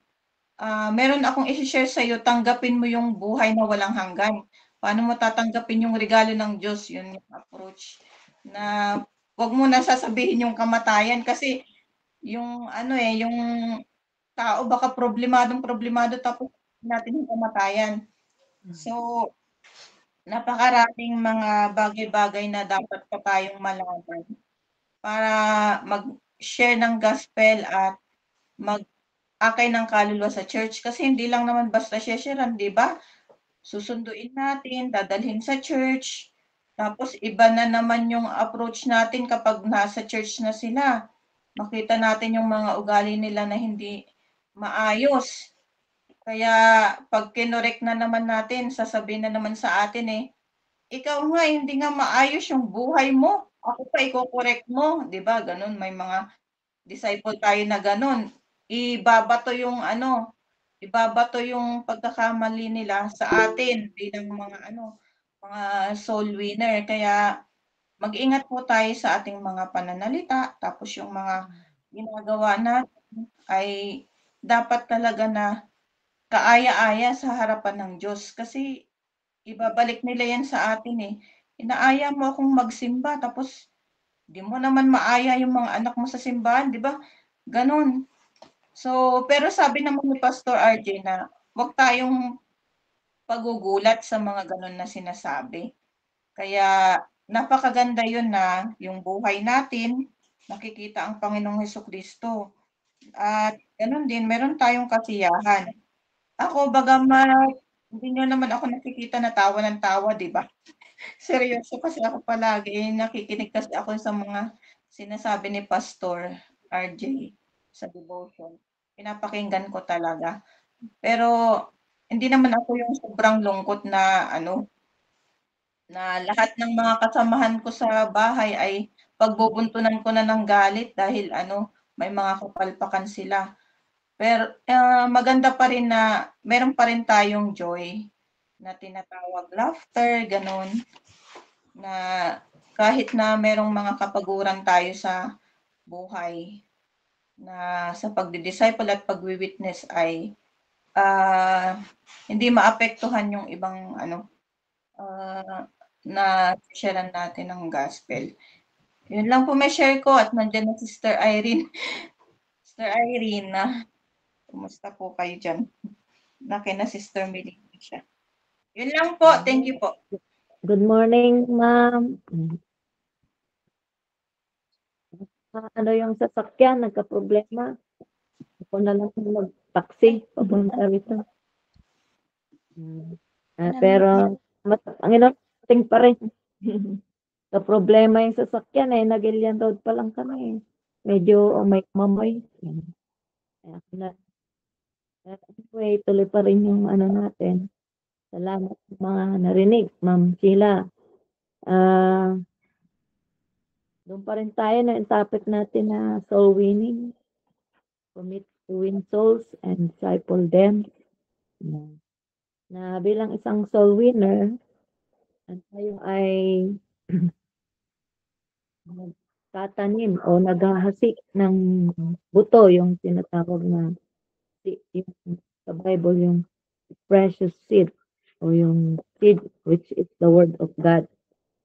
meron akong i-share sa iyo, tanggapin mo yung buhay na walang hanggan. Paano mo tatanggapin yung regalo ng Diyos? Yun yung approach. Na wag mo na sasabihin yung kamatayan kasi yung yung tao baka problemado tapos natin yung kamatayan. So, napakaraming mga bagay-bagay na dapat pa tayong malaman para mag-share ng gospel at mag-akay ng kaluluwa sa church. Kasi hindi lang naman basta share-sharean, di ba? Susunduin natin, dadalhin sa church. Tapos iba na naman yung approach natin kapag nasa church na sila. Makita natin yung mga ugali nila na hindi maayos. Kaya pag kinorek na naman natin, sasabihin na naman sa atin ikaw nga, hindi nga maayos yung buhay mo. Ako pa, iko-correct mo. Di ba? Ganun, may mga disciple tayo na ganun. Ibabato yung pagkakamali nila sa atin bilang mga soul winner. Kaya mag-ingat po tayo sa ating mga pananalita, tapos yung mga ginagawa natin ay dapat talaga na kaaya-aya sa harapan ng Diyos. Kasi ibabalik nila yan sa atin eh. Inaaya mo akong magsimba tapos di mo naman maaya yung mga anak mo sa simbahan, di ba? Ganon. So, pero sabi naman ni Pastor RJ na wag tayong pagugulat sa mga ganon na sinasabi. Kaya napakaganda yun na yung buhay natin, nakikita ang Panginoong Hesukristo. At ganon din, meron tayong kasiyahan. Ako, bagamat hindi nyo naman ako nakikita na tawa ng tawa, di ba? Seryoso kasi ako palagi. Nakikinig kasi ako sa mga sinasabi ni Pastor RJ sa devotion. Pinapakinggan ko talaga. Pero hindi naman ako yung sobrang lungkot na na lahat ng mga kasamahan ko sa bahay ay pagbubuntunan ko na ng galit dahil may mga kapalpakan sila. Pero maganda pa rin na meron pa rin tayong joy na tinatawag laughter, ganun, na kahit na merong mga kapaguran tayo sa buhay na sa pagdi-disciple at pagwi-witness ay hindi maapektuhan yung ibang na sharean natin ng gospel. Yun lang po may share ko at nandiyan na Sister Irene. Sister Irene, kumusta po kayo dyan? Na Sister Millie siya. Yun lang po. Thank you po. Good morning, ma'am. Ano yung sasakyan, nagka-problema. Ako na lang mag-taxi papunta rito. Pero, Panginoon, ting pa rin. Sa problema yung sasakyan Nagilian Road pa lang kami. Medyo may mamoy. Anyway, tuloy pa rin yung natin. Salamat sa mga narinig, Ma'am Sheila. Doon pa rin tayo na yung topic natin na soul winning. Commit to win souls and disciple them. Na bilang isang soul winner, tayo ay tatanim o naghahasi ng buto, yung tinatawag na yung, sa Bible, yung precious seed o yung seed which is the word of God.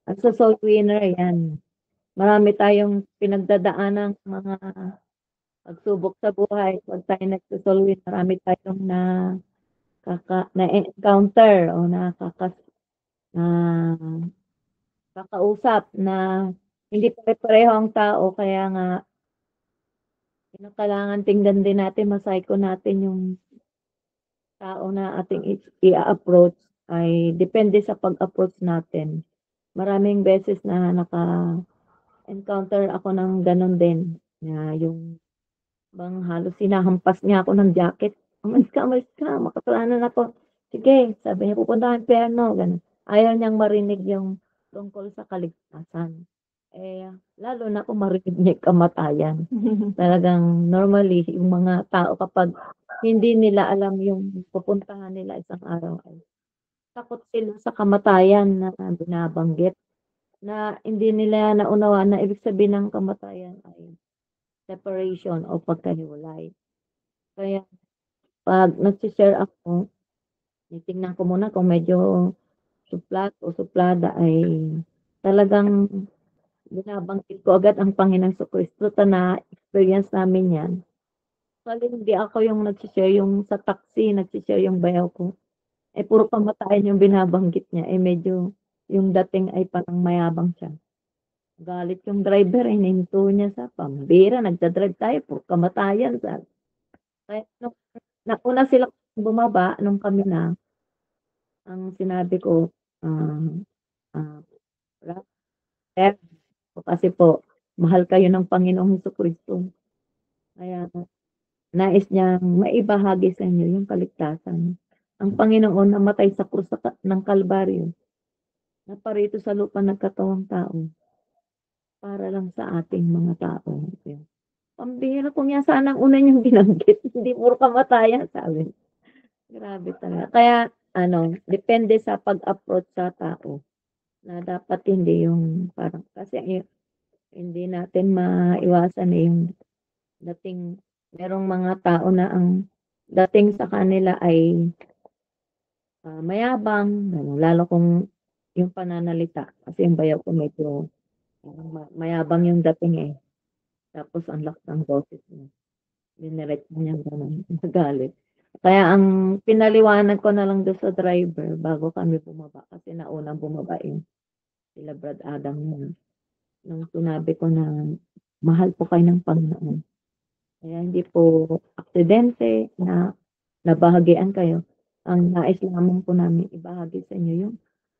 At sa soul winner, yan. Marami tayong pinagdadaanan mga pagsubok sa buhay. Pag tayo nagsa-soul win, marami tayong na-encounter o kakausap na hindi pare-pareho ang tao, kaya nga kailangan tingnan din natin, masayko natin yung tao na ating i-approach ay depende sa pag-approach natin. Maraming beses na naka-encounter ako ng ganun din, na yung bang halos sinahampas niya ako ng jacket. Umalis ka, makasalanan ako. Sige, sabi niya, pupunta ang piano, ganun. Ayaw niyang marinig yung tungkol sa kaligtasan. Lalo na kung marinig niya kamatayan. Talagang normally, yung mga tao kapag hindi nila alam yung pupuntahan nila isang araw ay takot sila sa kamatayan na binabanggit, na hindi nila naunawaan na ibig sabihin ng kamatayan ay separation o pagkahiwalay. Kaya pag nag-share ako, titingnan ko muna kung medyo suplat o suplada ay talagang binabanggit ko agad ang Panginoong Kristo na experience namin yan. Actually, hindi ako yung nag-share yung sa taxi, nag-share yung bayaw ko. Puro kamatayan yung binabanggit niya. Medyo yung dating ay parang mayabang siya. Galit yung driver, hininto niya sa pambira, nagdadrive tayo, puro kamatayan. Kaya nauna sila bumaba nung kami na, ang sinabi ko, kasi po, mahal kayo ng Panginoong Jesucristo. Kaya nais niyang maibahagi sa inyo yung kaligtasan. Ang Panginoon namatay sa krus ng Kalbaryo, na parito sa lupa nagkatawang tao, para lang sa ating mga tao. Pambihira kung yan sana ang una niyong binanggit. Hindi puro kamatayan, sabi. Grabe talaga. Kaya, depende sa pag-approach sa tao. Na dapat hindi yung parang, kasi hindi natin maiwasan yung dating merong mga tao na ang dating sa kanila ay mayabang, gano'n. Lalo kung yung pananalita, kasi yung bayaw ko medyo mayabang yung dating eh. Tapos ang lakas ng boses niya. Dinirect niya gano'n, nagalit. Kaya ang pinaliwanag ko na lang doon sa driver bago kami bumaba, kasi naunang bumaba yung sila Brad Adam na. Nung sinabi ko na mahal po kayo ng Panginoon. Kaya hindi po aksidente na nabahagian kayo. Ang nais lamang po namin ibahagi sa inyo yung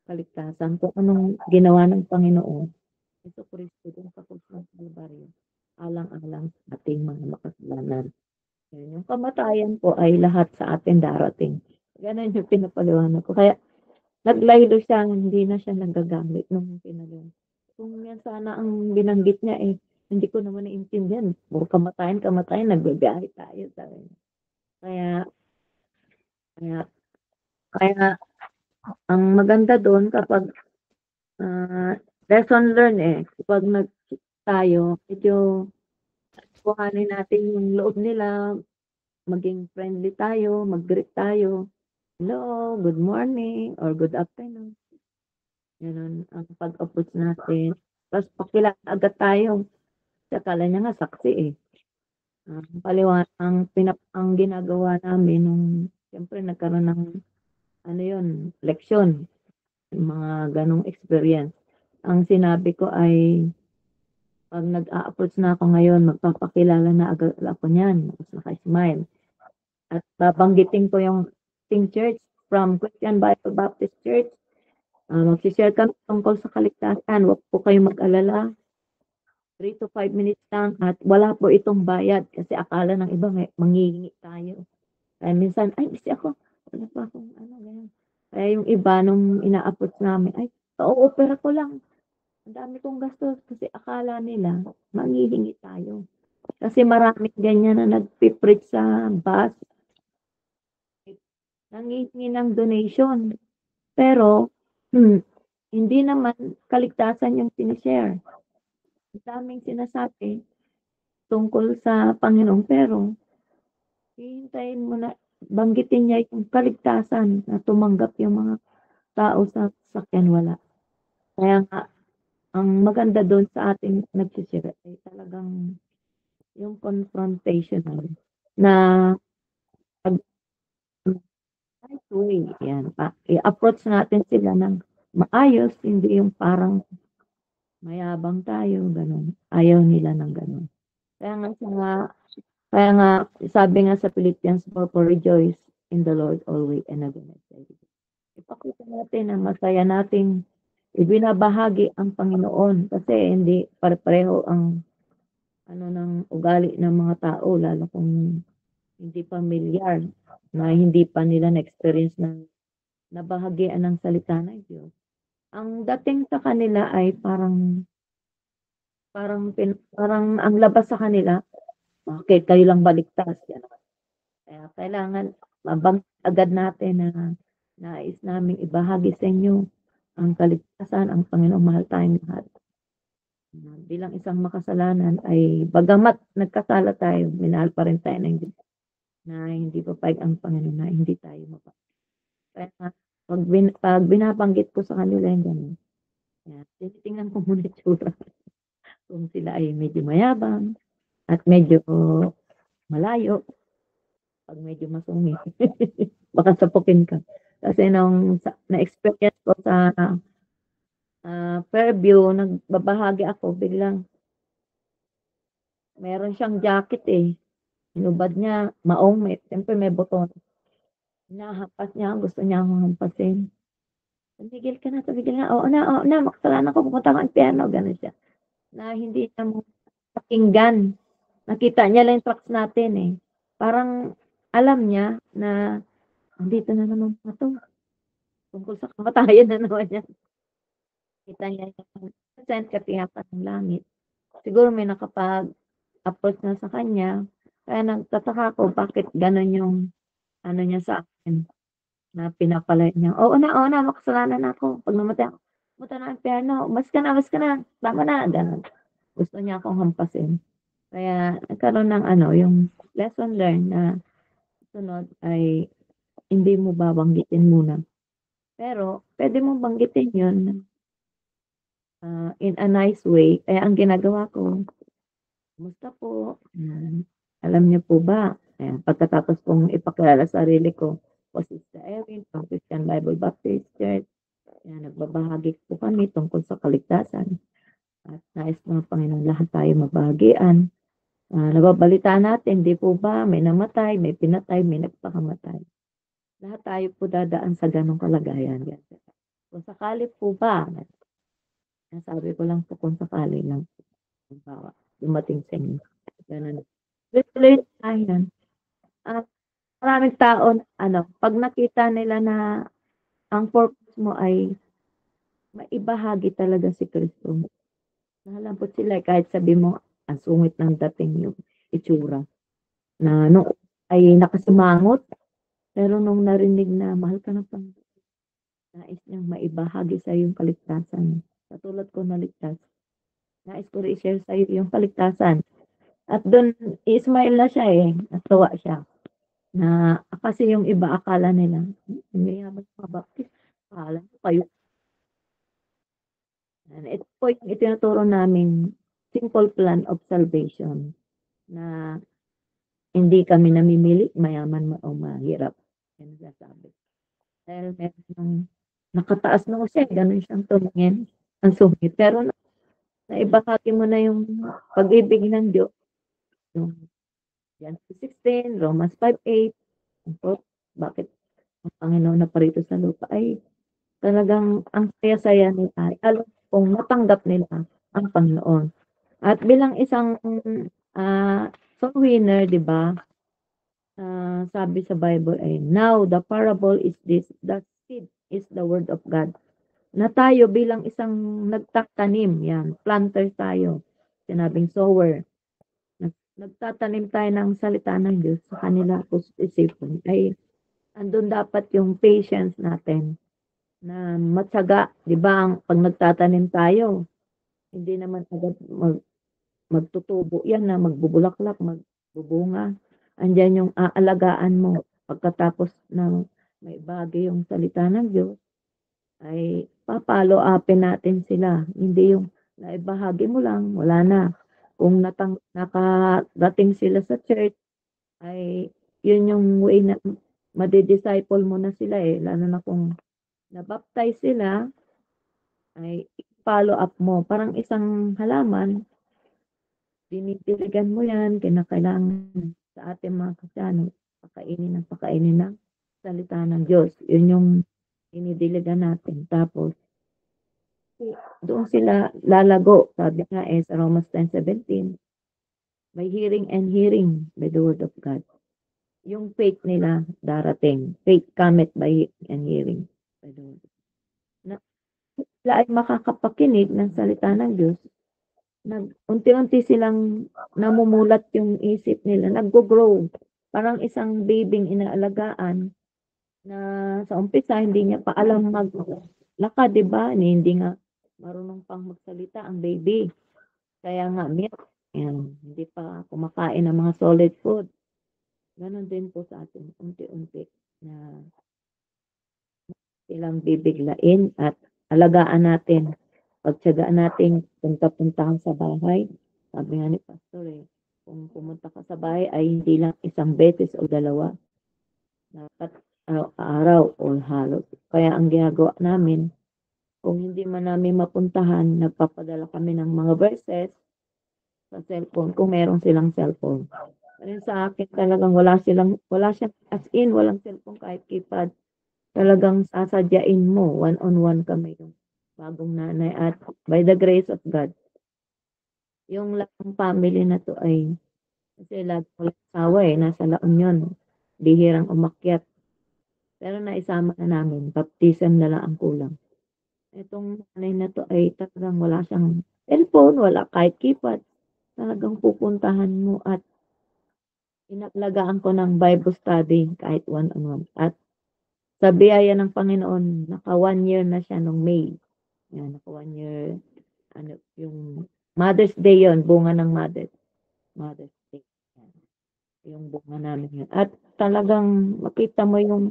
kaligtasan kung anong ginawa ng Panginoon Jesucristo dun sa krus ng Kalbaryo, alang-alang sa ating mga makasalanan. Yun, yung kamatayan po ay lahat sa atin darating. Ganun yung pinapaliwanag ko. Kaya naglaylo siya, hindi na siya nagagamit nung pinaliwanag. Kung yan sana ang binanggit niya eh, hindi ko naman naiintindihan. Puro kamatayan, nagbibiyahe tayo. Sabi niya. Kaya, kaya, ang maganda doon kapag lesson learned eh, kapag tayo, medyo kuhanin natin yung loob nila, maging friendly tayo, mag-greet tayo. Hello, good morning, or good afternoon. Ganun ang pag-approach natin. Tapos pakilala agad tayo. Akala niya nga saksi eh. Ang ginagawa namin nung siyempre nagkaroon ng leksyon, mga ganong experience. Ang sinabi ko ay pag nag-a-approach na ako ngayon, magpapakilala na agad ako niyan. Tapos naka-smile. At babanggitin ko yung church from Christian Bible Baptist Church. Magsishare kami tungkol sa kaligtasan. Huwag po kayong mag-alala. 3 to 5 minutes lang at wala po itong bayad kasi akala ng iba manghihingi tayo. Kaya minsan, ay, busy ako. Wala pa akong ganyan. Kaya yung iba nung ina-approach namin, ay, opera ko lang. Ang dami kong gastos kasi akala nila manghihingi tayo. Kasi maraming ganyan na nagpipreach sa bus. Nanghihingi ng donation. Pero, hindi naman kaligtasan yung sinishare. Ang daming sinasabi tungkol sa Panginoon pero hihintayin mo na banggitin niya yung kaligtasan na tumanggap yung mga tao sa sakyan wala. Kaya nga, ang maganda doon sa ating nagsishare ay talagang yung confrontational na right way. Yan. I-approach natin sila ng maayos, hindi yung parang mayabang tayo, ganun. Ayaw nila ng ganun. Kaya nga, sabi nga sa Philippians 4, rejoice in the Lord always and again. Ipakita natin na masaya nating ibinabahagi ang Panginoon kasi hindi pare-pareho ang ng ugali ng mga tao, lalo kung hindi pamilyar na hindi pa nila na-experience ng nabahagian ng salita ng Diyos. Ang dating sa kanila ay parang ang labas sa kanila, okay, kayo lang baligtas. Yan. Kaya kailangan agad natin na nais naming ibahagi sa inyo ang kaligtasan, ang Panginoon, mahal tayong lahat. Bilang isang makasalanan ay bagamat nagkasala tayo, minahal pa rin tayo ng Diyos na hindi papayag ang Panginoon na hindi tayo mapapayag. Kaya pag binabanggit ko sa kanila yung gano'n, tinitingnan ko muna itsura. Kung sila ay medyo mayabang at medyo malayo, pag medyo masungit, baka sapukin ka. Kasi nung na-experience ko sa Fairview, nagbabahagi ako, biglang meron siyang jacket eh. Inubad niya, maong, siyempre may buton. Nahampas niya, gusto niya akong hampasin. Tumigil ka na. Oo na, makasalanan ko, pupunta ka ng piano, gano'n siya. Na hindi niya mo pakinggan. Nakita niya lang yung tracks natin eh. Parang alam niya na andito na naman pa to. Tungkol sa kamatayan na naman niya. Kita niya yung katiyakan ng langit. Siguro may nakapag-approach na sa kanya. Kaya nagtataka ko bakit gano'n yung niya sa akin na pinapalay niya. Oo na, makasalanan ako. Pag namatay ako, pumunta na ang piano. Mas ka na. Tama na. Ganun. Gusto niya akong hampasin. Kaya nagkaroon ng yung lesson learned na sunod ay hindi mo babanggitin muna. Pero puwede mong banggitin 'yun, in a nice way. Kaya ang ginagawa ko, "Kumusta po? Alam niyo po ba," ayan, pagkatapos kong ipakilala sarili ko, "Po Sister Erin from Christian Bible Baptist Church, ayan, nagbabahagi po kami tungkol sa kaligtasan at nais ng Panginoon lahat tayo mabahagian. Nababalitaan natin, 'di po ba, may namatay, may pinatay, may nagpakamatay. Lahat tayo po dadaan sa gano'ng kalagayan." Ganyan. Kung sakali po ba, nasabi ko lang po kung sakali lang po, halimbawa, dumating sa inyo, gano'n. Tuloy-tuloy tayo yan. Maraming tao na 'pag nakita nila na ang purpose mo ay maibahagi talaga si Kristo, nalalampot sila, kahit sabihin mo ang sungit ng dating, yung itsura na nung ay nakasimangot, pero nung narinig na mahal ka ng Panginoon, nais niyang maibahagi sa'yo yung kaligtasan. Katulad ko naligtas, nais ko rin i-share sa'yo yung kaligtasan. At dun i-smile na siya, natuwa siya na kasi yung iba akala nila, mayaman mabaptis, akala niyo kayo. Ito po yung itinuturo naming simple plan of salvation na hindi kami namimili mayaman o mahirap. Yan ang sinasabi. Dahil meron nakataas na siya, gano'n siyang tumingin, ang sungit. Pero naibahagi mo na yung pag-ibig ng Diyos, yung John 3:16, Romans 5:8, bakit ang Panginoon na parito sa lupa ay talagang ang saya-saya nila, lalo kung matanggap nila ang Panginoon. At bilang isang soul winner, 'di ba? Sabi sa Bible ay, "Now the parable is this, the seed is the word of God." Na tayo bilang isang nagtatanim, yan, planter tayo. Sinabing sower. Nagtatanim tayo ng salita ng Diyos sa kanila isipon, ay andun dapat yung patience natin na matyaga, 'di ba? Pag nagtatanim tayo, hindi naman agad magtutubo yan na magbubulaklak, magbubunga. Andiyan yung aalagaan mo pagkatapos ng maibahagi yung salita ng Diyos, ay pa-follow upin natin sila. Hindi yung naibahagi mo lang, wala na. Kung nakarating sila sa church, ay yun yung way na madi-disciple mo na sila, lalo na kung na-baptize sila, ay follow up mo. Parang isang halaman, dinidiligan mo yan, kinakailangan sa ating mga Kristiyano, pakainin ng salita ng Diyos. Yun yung dinidiligan natin. Tapos, doon sila lalago. Sabi nga sa Romans 10:17, by hearing and hearing by the word of God. Yung faith nila darating. Faith cometh by hearing and hearing by the word of God. Na sila ay makakapakinig ng salita ng Diyos, unti-unti silang namumulat yung isip nila, naggo-grow. Parang isang babyng inaalagaan na sa umpisa hindi niya pa alam maglakad, 'di ba? Hindi nga marunong pang magsalita ang baby. Kaya nga milk, hindi pa kumakain ng mga solid food. Ganon din po sa atin, unti-unti na silang bibiglain at alagaan natin. Pagtiyagaan natin punta-puntahan sa bahay. Sabi nga ni Pastor, kung pumunta ka sa bahay ay hindi lang isang beses o dalawa. Dapat araw-araw o halos. Kaya ang ginagawa namin, kung hindi man namin mapuntahan, nagpapadala kami ng mga verses sa cellphone, kung meron silang cellphone. Pero sa akin talagang wala siyang, as in, walang cellphone kahit keypad. Talagang sasadyain mo, one-on-one kami yung bagong nanay, at by the grace of God, yung lang family na to ay, kasi lagi walang asawa nasa La Union, bihirang umakyat. Pero naisama na namin, baptism na lang ang kulang. Itong nanay na to ay talagang wala siyang cellphone, wala kahit keypad. Talagang pupuntahan mo at inalagaan ko ng Bible study kahit one-on-one. At sa biyaya ng Panginoon, naka 1 year na siya nung May. Yan, naka 1 year, yung Mother's Day yon, bunga ng Mother. Mother's Day. Yan. Yung bunga namin yun. At talagang makita mo yung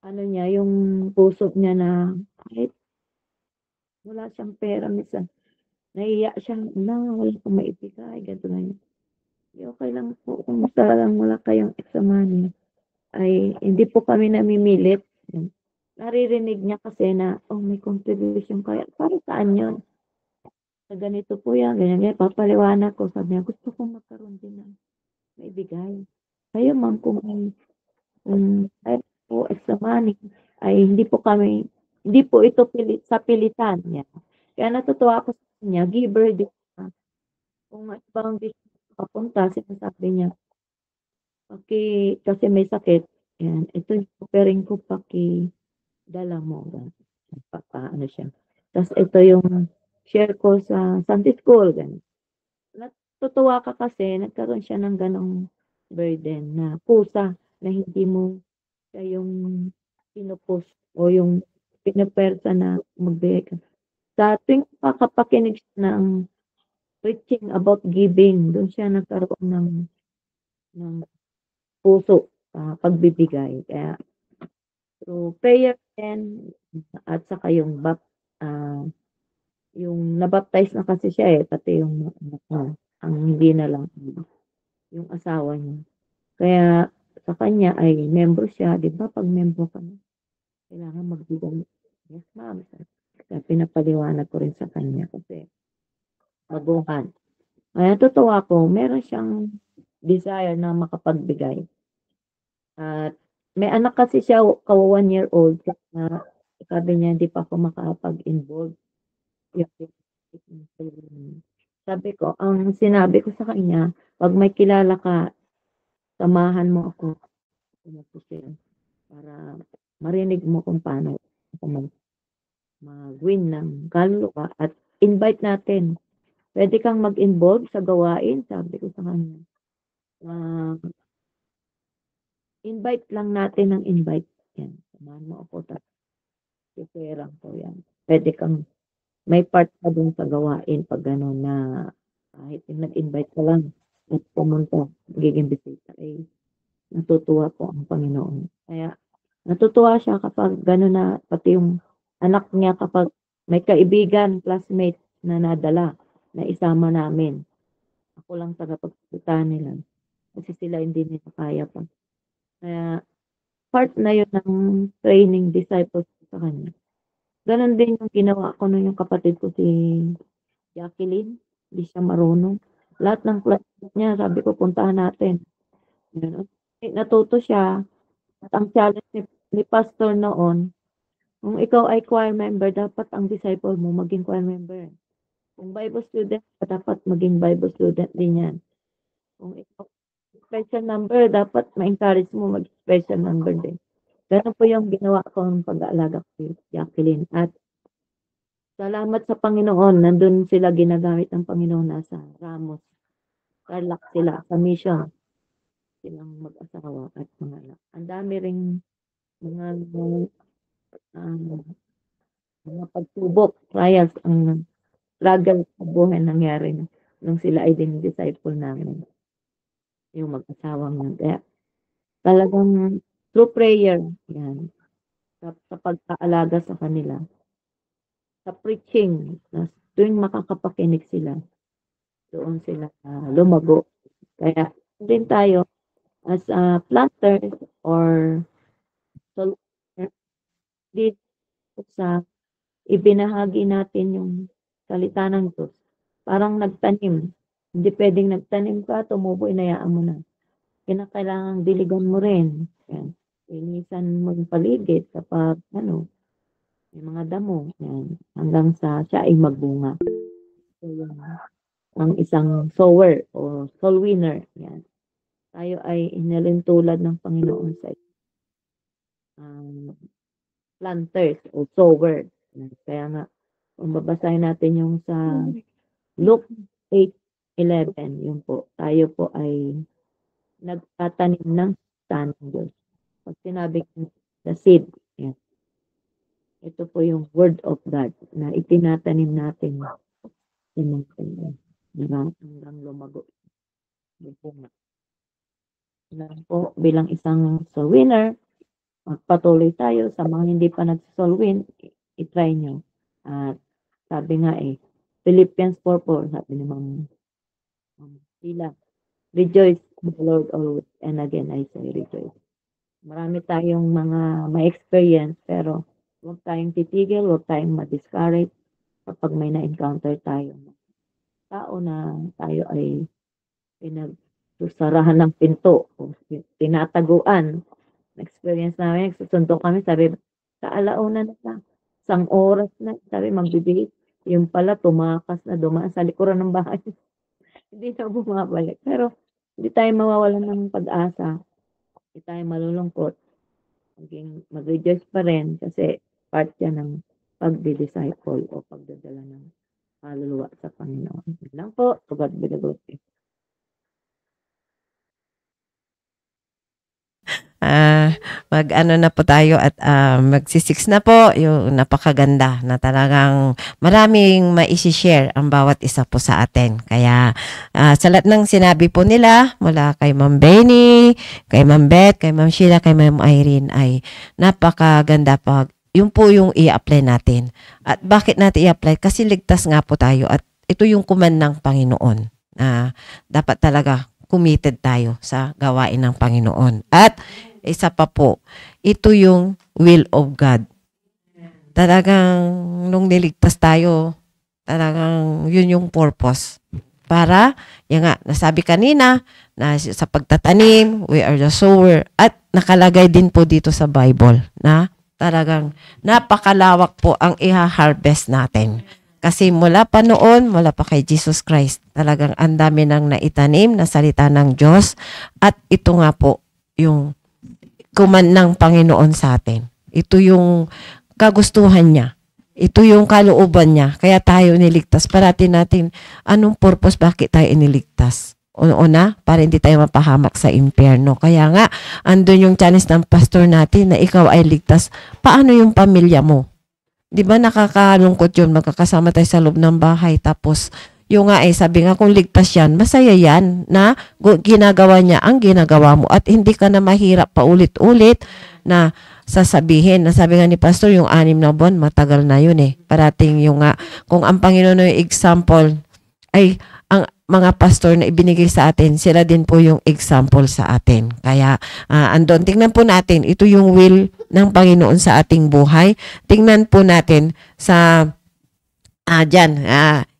ano niya, yung puso niya na kahit wala siyang pera minsan, nahiya siya na wala akong maibigay, ganito na yun. Okay lang po kung talagang wala kayong extra money, ay hindi po kami namimilit. Yan. Naririnig niya kasi na, oh, may contribution kaya. Para saan yun? Sa ganito po yan, ganyan, ganyan. Papaliwanag ko. Sabi niya, gusto kong magkaroon din ng maibigay. Kayo ma'am, kung kahit po extra money, ay hindi po ito sa pilitan niya. Kaya natutuwa ako sa kanya, giver din siya. Kung ibang business papunta, sinasabi niya, kasi may sakit, yan, ito yung offering ko, dala mo. Papaano siya. Tapos ito yung share ko sa Sunday school. Ganun. Natutuwa ka kasi nagkaroon siya ng ganong burden na pusa na hindi mo siya yung pinupush o yung pinupersa na magbigay ka. Sa tuwing makakapakinig siya ng preaching about giving, doon siya nagkaroon ng puso sa pagbibigay. Kaya through prayer din at saka yung nabaptize na kasi siya pati yung mga anak niya. Ang hindi na lang yung asawa niya. Kaya sa kanya ay membro siya, 'di ba? Pag membro ka na, kailangan magbigay. Yes, ma'am. Kaya pinapaliwanag ko rin sa kanya kasi baguhan. Kaya totoo ako, meron siyang desire na makapagbigay. At may anak kasi siya, 1 year old, na sabi niya hindi pa ako makapag-involve. Sabi ko, ang sinabi ko sa kanya, pag may kilala ka, samahan mo ako para marinig mo kung paano ako mag-win ng kaluluwa at invite natin. Pwede kang mag-involve sa gawain, sabi ko sa kanya. Invite lang natin ng invite. Yan. Samahan mo ako. Iperang ko yan. Pwede kang may part ka dun sa gawain pag gano'n na kahit nag-invite ka lang at pumunta, magiging bisita, natutuwa po ang Panginoon. Kaya natutuwa siya kapag gano'n na pati yung anak niya kapag may kaibigan, classmate na nadala na isama namin. Ako lang tagapagsalita nila kasi sila hindi nila kaya pa. Kaya part na yun ng training disciples sa kanya. Ganon din yung ginawa ko nun yung kapatid ko si Jacqueline, hindi siya marunong. Lahat ng classmates niya, sabi ko, puntahan natin. Ganun. Natuto siya. At ang challenge ni pastor noon, kung ikaw ay choir member, dapat ang disciple mo maging choir member. Kung Bible student, dapat maging Bible student din yan. Kung ikaw special number, dapat ma-encourage mo mag-special number din. Ganun po yung ginawa ko ng pag-aalaga ko kay Jacqueline. At salamat sa Panginoon, nandun sila ginagamit ng Panginoon nasa Ramos. Tarlac sila sa mission. Silang mag-asawa at mga anak. Ang dami ring mga pagsubok, trials, ang struggle sa buhay nangyari nung sila ay din-disciple namin. Yung mag-asawang yun. Kaya talagang through prayer, yan, sa pagkaalaga sa kanila, sa preaching, tuwing makakapakinig sila, doon sila lumago. Kaya din tayo as a planter or dito sa ibinahagi natin yung salita ng Diyos. Parang nagtanim. Hindi pwedeng nagtanim ka, tumubo, inayaan mo na. Kinakailangang diligan mo rin. Yan. Linisan mo yung paligid kapag may mga damo. Yan. Hanggang sa siya ay magbunga. So, yan. Ang isang sower o soul winner. Yan. Tayo ay inalintulad ng Panginoon sa planters o sower. Yan. Kaya nga, kung babasahin natin yung sa Luke 8:11, yun po, tayo po ay nagtatanim ng ng Diyos. Pag sinabi the seed, yan. Ito po yung word of God na itinatanim natin hanggang lumago. may bunga. Lang po, bilang isang soul winner, magpatuloy tayo sa mga hindi pa nag-soul win, i-try nyo. At sabi nga Philippians 4:4, sabi ni Ma'am Sheila, rejoice in the Lord always. And again, I say rejoice. Marami tayong mga may experience, pero huwag tayong titigil, huwag tayong ma-discourage kapag may na-encounter tayo. Tao na tayo ay pinagsusarahan ng pinto o tinataguan. Experience namin, nagsusundo kami, sabi, sa alauna na lang, isang oras na, sabi, magbibigay. Yung pala, tumakas na, dumaan sa likuran ng bahay. Hindi na bumabalik. Pero, hindi tayo mawawalan ng pag-asa. Hindi tayo malulungkot. Mag-rejoice pa rin kasi part yan ng pagdi-disciple o pagdadala ng kaluluwa sa Panginoon. Yun lang po. To God be the glory. Mag-ano na po tayo at magsisix na po, yung napakaganda na talagang maraming maisi-share ang bawat isa po sa atin. Kaya sa lahat ng sinabi po nila mula kay Ma'am Benny, kay Ma'am Beth, kay Ma'am Sheila, kay Ma'am Irene ay napakaganda pag yun po yung i-apply natin. At bakit natin i-apply? Kasi ligtas nga po tayo at ito yung command ng Panginoon. Dapat talaga committed tayo sa gawain ng Panginoon. At isa pa po, ito yung will of God. Talagang nung niligtas tayo, talagang yun yung purpose. Para, yan nga, nasabi kanina, na sa pagtatanim, we are the sower. At nakalagay din po dito sa Bible na talagang napakalawak po ang iha-harvest natin. Kasi mula pa noon, mula pa kay Jesus Christ, talagang ang dami nang naitanim na salita ng Diyos. At ito nga po, yung command ng Panginoon sa atin. Ito yung kagustuhan niya. Ito yung kalooban niya. Kaya tayo niligtas. Parating natin, anong purpose, bakit tayo iniligtas? Una, para hindi tayo mapahamak sa impyerno. Kaya nga, andun yung challenge ng pastor natin na ikaw ay ligtas. Paano yung pamilya mo? Di ba nakakalungkot yun? Magkakasama tayo sa loob ng bahay. Tapos, yung nga sabi nga kung ligtas yan, masaya yan na ginagawa niya ang ginagawa mo at hindi ka na mahirap paulit-ulit na sasabihin. Nasabi nga ni pastor, yung 6 na buwan, matagal na yun Parating yung nga, kung ang Panginoon yung example, ay ang mga pastor na ibinigay sa atin, sila din po yung example sa atin. Kaya, andon, tingnan po natin, ito yung will ng Panginoon sa ating buhay. Tingnan po natin sa, dyan,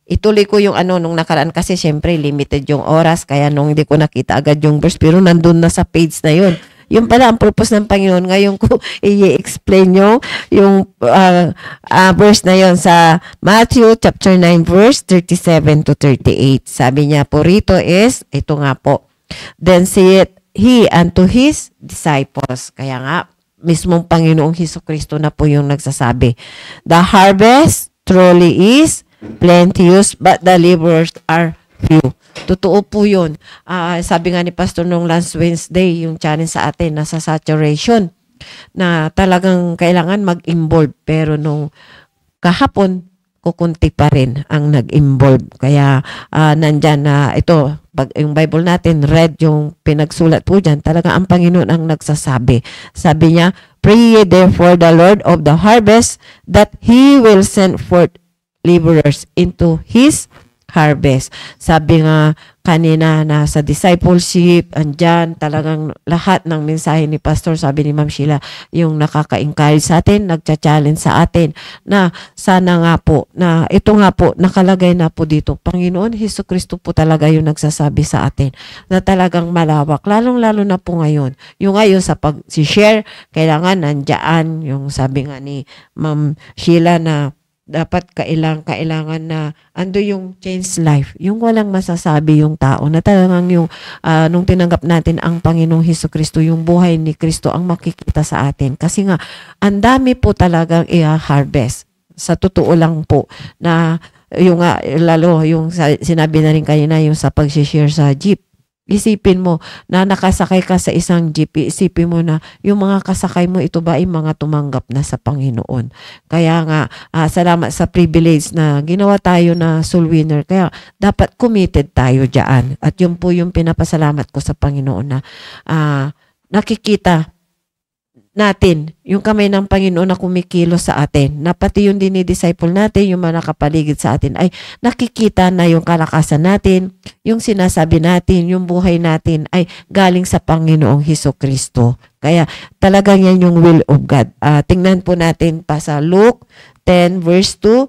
ituloy ko yung nung nakaraan kasi syempre limited yung oras kaya nung hindi ko nakita agad yung verse pero nandun na sa page na yun. Yung pala ang purpose ng Panginoon. Ngayon ko i-explain yung verse na yun sa Matthew chapter 9 verse 37 to 38. Sabi niya po rito is, ito nga po, then said he unto his disciples. Kaya nga, mismong Panginoong Hesukristo na po yung nagsasabi, the harvest truly is plenteous, but the laborers are few. Totoo po yun. Sabi nga ni Pastor nung last Wednesday, yung challenge sa atin, nasa saturation, na talagang kailangan mag-involve. Pero nung kahapon, kukunti pa rin ang nag-involve. Kaya nandyan na ito, yung Bible natin, red yung pinagsulat po dyan, talaga ang Panginoon ang nagsasabi. Sabi niya, pray ye therefore the Lord of the harvest that He will send forth laborers into His harvest. Sabi nga kanina na sa discipleship, andyan talagang lahat ng mensahe ni Pastor, sabi ni Ma'am Sheila, yung nakaka-encourage sa atin, nagcha-challenge sa atin, na sana nga po, na ito nga po, nakalagay na po dito, Panginoon Hesukristo po talaga yung nagsasabi sa atin, na talagang malawak, lalong-lalo na po ngayon. Yung ngayon sa pag-share, kailangan nandyan, yung sabi nga ni Ma'am Sheila na dapat kailangan na ando yung change life, yung walang masasabi yung tao na talagang yung nung tinanggap natin ang Panginoong Hesukristo, yung buhay ni Kristo ang makikita sa atin. Kasi nga, ang dami po talagang i-harvest. Sa totoo lang po na yung lalo yung sinabi na rin kanina yung sa pag-share sa jeep. Isipin mo na nakasakay ka sa isang jeep, isipin mo na yung mga kasakay mo ito ba ay mga tumanggap na sa Panginoon. Kaya nga, salamat sa privilege na ginawa tayo na soul winner. Kaya dapat committed tayo dyan. At yun po yung pinapasalamat ko sa Panginoon na nakikita natin yung kamay ng Panginoon na kumikilos sa atin, na pati yung dinidisciple natin, yung mga nakapaligid sa atin, ay nakikita na yung kalakasan natin, yung sinasabi natin, yung buhay natin ay galing sa Panginoong Hesukristo. Kaya talagang yan yung will of God. Tingnan po natin pa sa Luke 10 verse 2.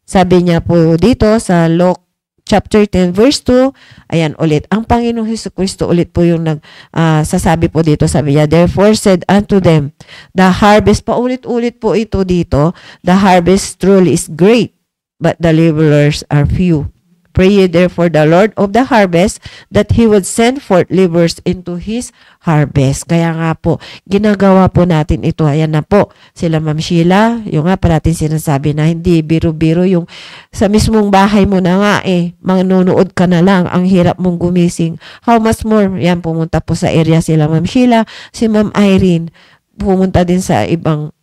Sabi niya po dito sa Luke chapter 10 verse 2, ayan ulit, ang Panginoong Hesukristo ulit po yung sasabi po dito, sabi niya, therefore said unto them, the harvest, paulit-ulit po ito dito, the harvest truly is great, but the laborers are few. Pray ye therefore the Lord of the harvest that He would send forth laborers into His harvest. Kaya nga po, ginagawa po natin ito. Ayan na po, sila Ma'am Sheila, yung nga parating sinasabi na hindi biro-biro yung sa mismong bahay mo na nga manunood ka na lang, ang hirap mong gumising. How much more, yan pumunta po sa area sila Ma'am Sheila, si Ma'am Irene, pumunta din sa ibang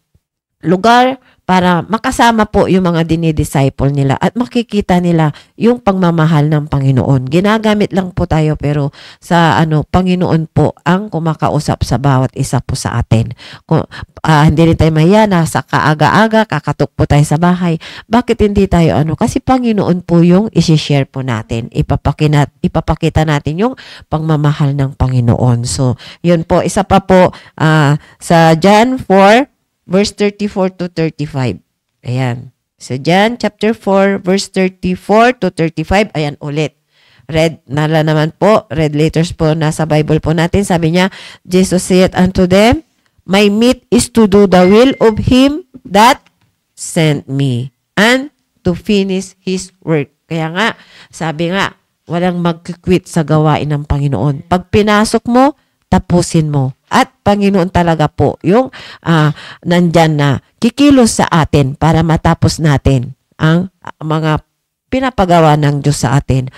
lugar para makasama po yung mga dinidisciple nila at makikita nila yung pagmamahal ng Panginoon. Ginagamit lang po tayo pero sa Panginoon po ang kumakausap sa bawat isa po sa atin. Kung, hindi rin tayo mahiya na sa kaaga-aga, kakatok po tayo sa bahay. Bakit hindi tayo Kasi Panginoon po yung isi-share po natin. Ipapakita natin yung pagmamahal ng Panginoon. So, yun po. Isa pa po sa John 4, verse 34 to 35. Ayan. So, John chapter 4, verse 34 to 35. Ayan ulit. Red naman po. Red letters po nasa Bible po natin. Sabi niya, Jesus said unto them, my meat is to do the will of Him that sent me and to finish His work. Kaya nga, sabi nga, walang mag-quit sa gawain ng Panginoon. Pag pinasok mo, tapusin mo. At Panginoon talaga po yung nandyan na kikilos sa atin para matapos natin ang mga pinapagawa ng Diyos sa atin.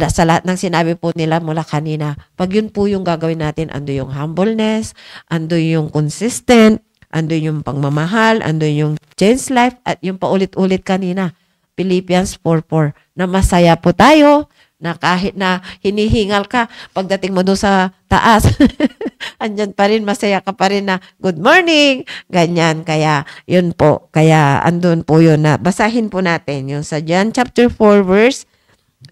Sa lahat ng sinabi po nila mula kanina, pag yun po yung gagawin natin, ando yung humbleness, ando yung consistent, ando yung pagmamahal, ando yung change life, at yung paulit-ulit kanina, Philippians 4:4, na masaya po tayo, na kahit na hinihingal ka, pagdating mo doon sa taas, andyan pa rin, masaya ka pa rin na, good morning, ganyan. Kaya, yun po, kaya andun po yun na, basahin po natin yung sa John chapter 4 verse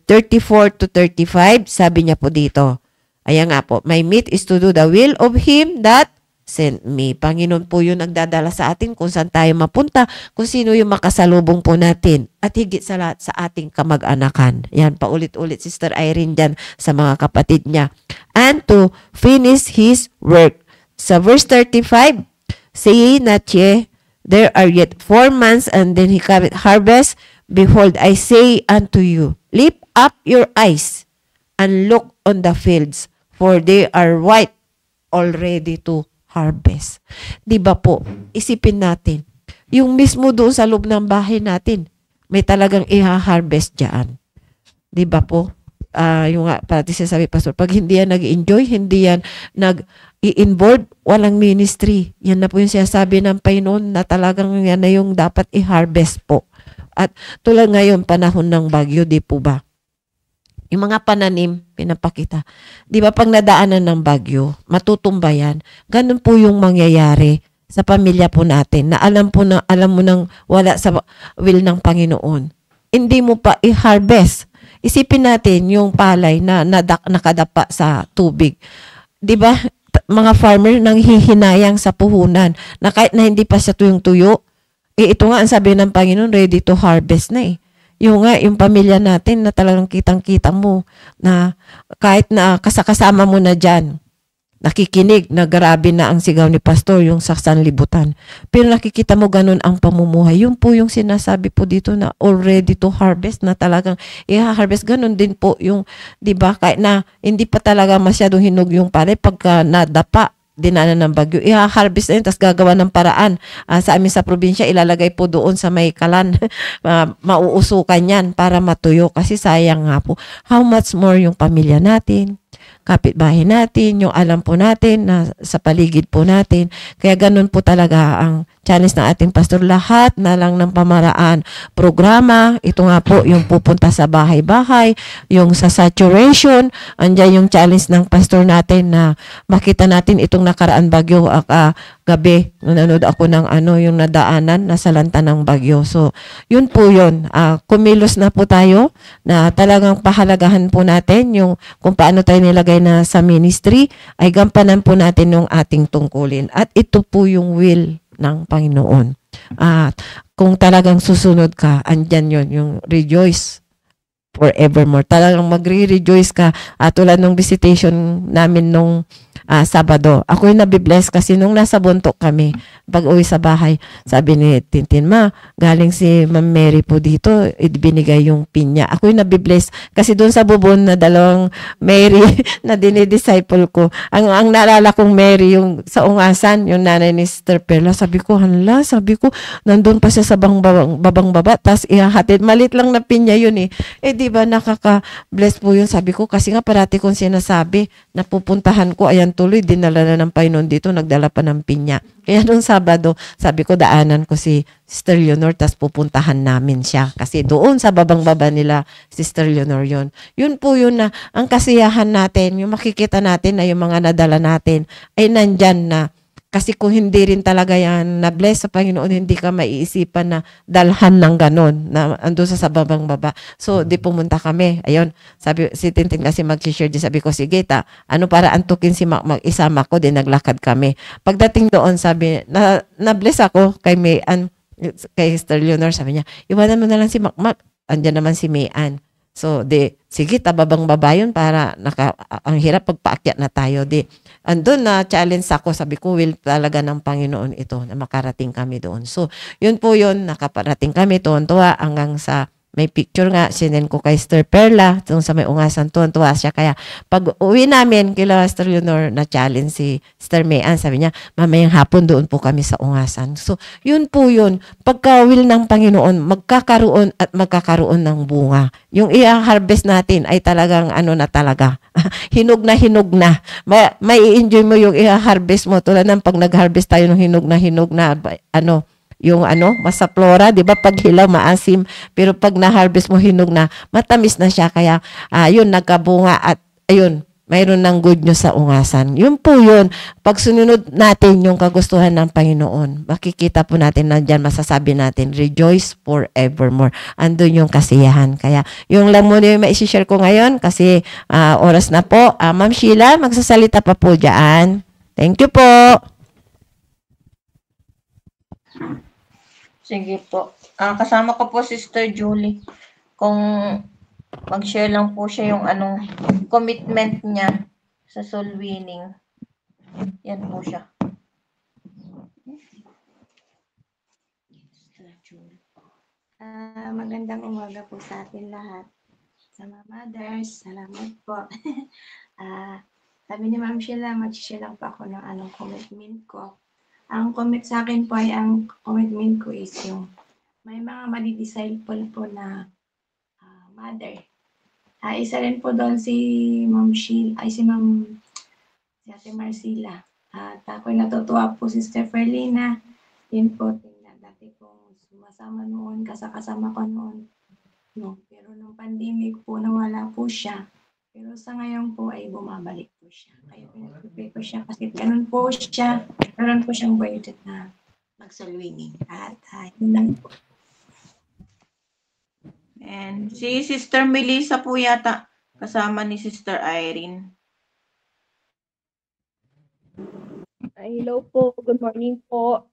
34 to 35, sabi niya po dito, ayan nga po, my meat is to do the will of Him that sent me. Panginoon po yung nagdadala sa atin kung saan tayo mapunta, kung sino yung makasalubong po natin, at higit sa lahat sa ating kamag-anakan. Yan, paulit-ulit Sister Irene dyan sa mga kapatid niya. And to finish His work. Sa verse 35, say not ye, there are yet 4 months, and then He cometh harvest. Behold, I say unto you, lift up your eyes, and look on the fields, for they are white already to harvest. Di ba po? Isipin natin. Yung mismo doon sa loob ng bahay natin, may talagang iha-harvest dyan. Di ba po? Yung nga, parati sinasabi, Pastor, pag hindi yan nag-enjoy, hindi yan nag-i-involve, walang ministry. Yan na po yung sinasabi ng Panginoon na talagang yan na yung dapat i-harvest po. At tulad ngayon, panahon ng bagyo, di po ba? Yung mga pananim, pinapakita. Di ba pag nadaanan ng bagyo, matutumba yan. Ganun po yung mangyayari sa pamilya po natin na alam mo nang wala sa will ng Panginoon. Hindi mo pa i-harvest. Isipin natin yung palay na nakadapa sa tubig. Di ba? Mga farmer nang hihinayang sa puhunan na kahit na hindi pa siya tuyong-tuyo, ito nga ang sabi ng Panginoon, ready to harvest na Yung pamilya natin na talagang kitang-kita mo na kahit na kasama mo na dyan, nakikinig na grabe na ang sigaw ni Pastor, yung sa sanlibutan. Pero nakikita mo ganun ang pamumuhay. Yun po yung sinasabi po dito na already to harvest, na talagang i-harvest. Ganun din po yung, di ba, kahit na hindi pa talaga masyadong hinog yung palay, pagka nadapa, dinanan ng bagyo, i-harvest na yun, tapos gagawa ng paraan. Sa amin sa probinsya, ilalagay po doon sa may kalan. Mauusukan yan para matuyo kasi sayang nga po. How much more yung pamilya natin, kapitbahay natin, yung alam po natin na sa paligid po natin. Kaya ganun po talaga ang challenge ng ating pastor. Lahat na lang ng pamaraan, programa, ito nga po yung pupunta sa bahay-bahay, yung sa saturation, andyan yung challenge ng pastor natin na makita natin itong nakaraan bagyo gabi. Nanonood ako ng yung nadaanan, nasalanta ng bagyo. So, yun po yun. Kumilos na po tayo na talagang pahalagahan po natin yung kung paano tayo nilagay na sa ministry, ay gampanan po natin yung ating tungkulin. At ito po yung will ng Panginoon. At kung talagang susunod ka, andyan yun, yung rejoice forevermore. Talagang magre-rejoice ka. Tulad ng visitation namin nung Sabado. Ako yung nabibless kasi nung nasa Bontok kami, pag uwi sa bahay, sabi ni Tintin, ma, galing si Ma'am Mary po dito, ibinigay yung pinya. Ako yung nabibless kasi doon sa bubon na dalawang Mary na dinidisciple ko. Ang naalala kong Mary, yung sa ungasan, yung nanay ni Sister Perla, sabi ko, nandun pa siya sa babang baba, tas ihahatid. Malit lang na pinya yun eh. Di ba nakaka-bless po yun, sabi ko, kasi nga parati kong sinasabi, na pupuntahan ko, ayan tuloy, dinala na ng Panginoon dito, nagdala pa ng pinya. Kaya nung Sabado, sabi ko, daanan ko si Sister Leonor, tas pupuntahan namin siya. Kasi doon sa babang-baba nila, Sister Leonor yun. Yun po yun na, ang kasiyahan natin, yung makikita natin na yung mga nadala natin, ay nandyan na. Kasi kung hindi rin talaga yan na-bless sa Panginoon, hindi ka maiisipan na dalhan ng ganon, na ando sa babang baba. So, di pumunta kami. Ayun, sabi, si Tintin kasi mag-share, sabi ko, sige ano para antukin si Mac, isama ko, din naglakad kami. Pagdating doon, sabi, na-bless ako kay Mayan, kay Sister Leonor, sabi niya, iwanan mo na lang si Mac, andyan naman si Mayan. So, sige, tababang baba yun para ang hirap pagpaakyat na tayo. Andun na challenge ako, sabi ko, will talaga ng Panginoon ito na makarating kami doon. So, yun po yun, nakaparating kami, tuwan-tuwa hanggang sa may picture nga, sinend ko kay Sister Perla, doon sa may ungasan, tuwan-tuwa siya. Kaya, pag uwi namin, kila Sister Leonor, na challenge si Sister Mayan, sabi niya, mamayang hapon doon po kami sa ungasan. So, yun po yun. Pagka will ng Panginoon, magkakaroon at magkakaroon ng bunga. Yung i-harvest natin ay talagang na talaga. Hinog na. May i-enjoy mo yung i-harvest mo. Tulad ng pag nag-harvest tayo ng hinog na, yung masa flora, di ba, pag hilaw maasim, pero pag na-harvest mo hinog na, matamis na siya, kaya yun, nagkabunga at ayun, mayroon ng good news sa ungasan. Yun po yun, pag sununod natin yung kagustuhan ng Panginoon, makikita po natin nandyan, masasabi natin, rejoice forevermore. Andun yung kasiyahan. Kaya yung lang muna yung maisishare ko ngayon, kasi oras na po. Ma'am Sheila, magsasalita pa po dyan. Thank you po. Sige po. Kasama ko po Sister Julie. Kung mag-share lang po siya yung commitment niya sa soul winning. Yan po siya. Magandang umaga po sa atin lahat. Sa mga mothers, salamat po. Sabi ni Ma'am Sheila, mag-share lang po ako ng commitment ko. Ang commit sa akin po ay ang commitment ko is yung may mga madi-disciple po na mother. Isa rin po doon si Ma'am Sheila, si Ate Marcela. At ako'y natutuwa po si Sister Ferlina. Yun po, dati po sumasama noon, kasama ko noon. No, pero nung pandemic po, nawala po siya. Pero sa ngayon po ay bumabalik po siya. Kaya pinag-prepare ko siya kasi ganun po siya. Meron po siyang budget na mag-soul winning. At yun lang po. And si Sister Melissa po yata kasama ni Sister Irene. Hello po. Good morning po.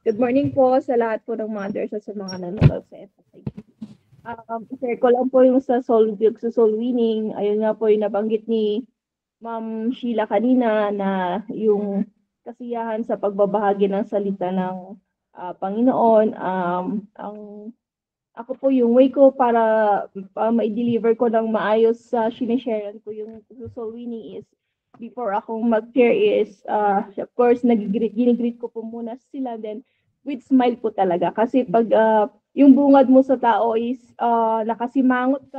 Good morning po sa lahat po ng mothers at sa mga nanonood sa FSI. Share ko lang po yung sa soul winning. Ayun nga po yung nabanggit ni Ma'am Sheila kanina na yung kasiyahan sa pagbabahagi ng salita ng Panginoon. Ako po yung way ko para ma-deliver ko ng maayos sa sinisharean ko yung soul winning is before akong mag-share is of course ginigreet ko po muna sila, then with smile po talaga. Kasi pag yung bungad mo sa tao is nakasimangot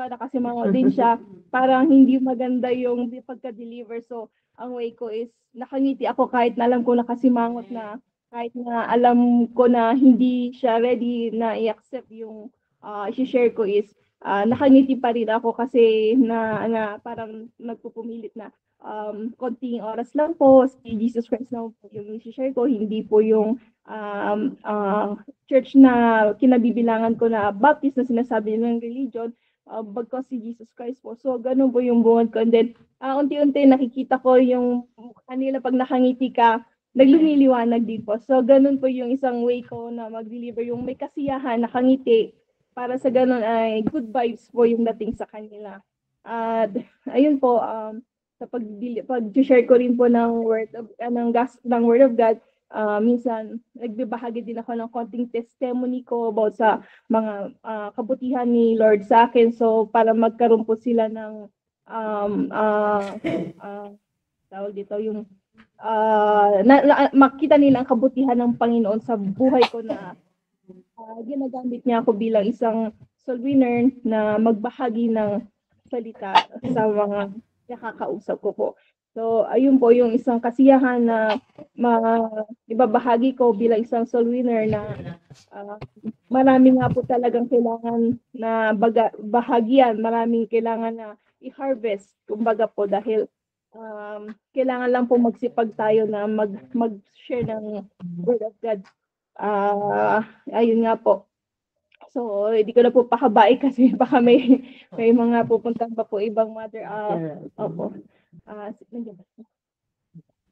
din siya, parang hindi maganda yung pagka-deliver. So, ang way ko is nakangiti ako kahit na alam ko nakasimangot na, kahit na alam ko na hindi siya ready na i-accept yung i-share ko is nakangiti pa rin ako kasi na parang nagpupumilit na konting oras lang po, si Jesus Christ na po yung i-share ko, hindi po yung church na kinabibilangan ko na Baptist na sinasabi ng religion, bagkos si Jesus Christ po. So, ganun po yung bungad ko. And then, unti-unti nakikita ko yung kanila pag nakangiti ka, naglumiliwanag din po. So, ganun po yung isang way ko na mag-deliver, yung may kasiyahan, nakangiti, para sa ganun ay good vibes po yung dating sa kanila. At ayun po, sa pag-share ko rin po ng word of God, minsan nagbibahagi din ako ng konting testimony ko about sa mga kabutihan ni Lord sa akin. So para magkaroon po sila ng tawag dito yung makita nila ang kabutihan ng Panginoon sa buhay ko na ginagamit niya ako bilang isang soul winner na magbahagi ng salita sa mga nakakausap ko po. So, ayun po yung isang kasiyahan na ibabahagi ko bilang isang soul winner na marami nga po talagang kailangan na bahagian, maraming kailangan na i-harvest, kumbaga po, dahil kailangan lang po magsipag tayo na mag-share ng Word of God. Ayun nga po. So, hindi ko na po pahabain kasi baka may mga pupuntan pa po ibang mother. Opo.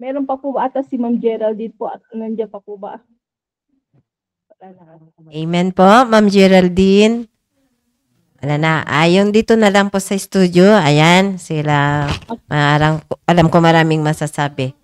Meron pa po ba ata si Ma'am Geraldine po at nandiyan pa po ba? Amen po, Ma'am Geraldine. Wala na. Yung dito na lang po sa studio. Ayan, sila. Alam ko maraming masasabi.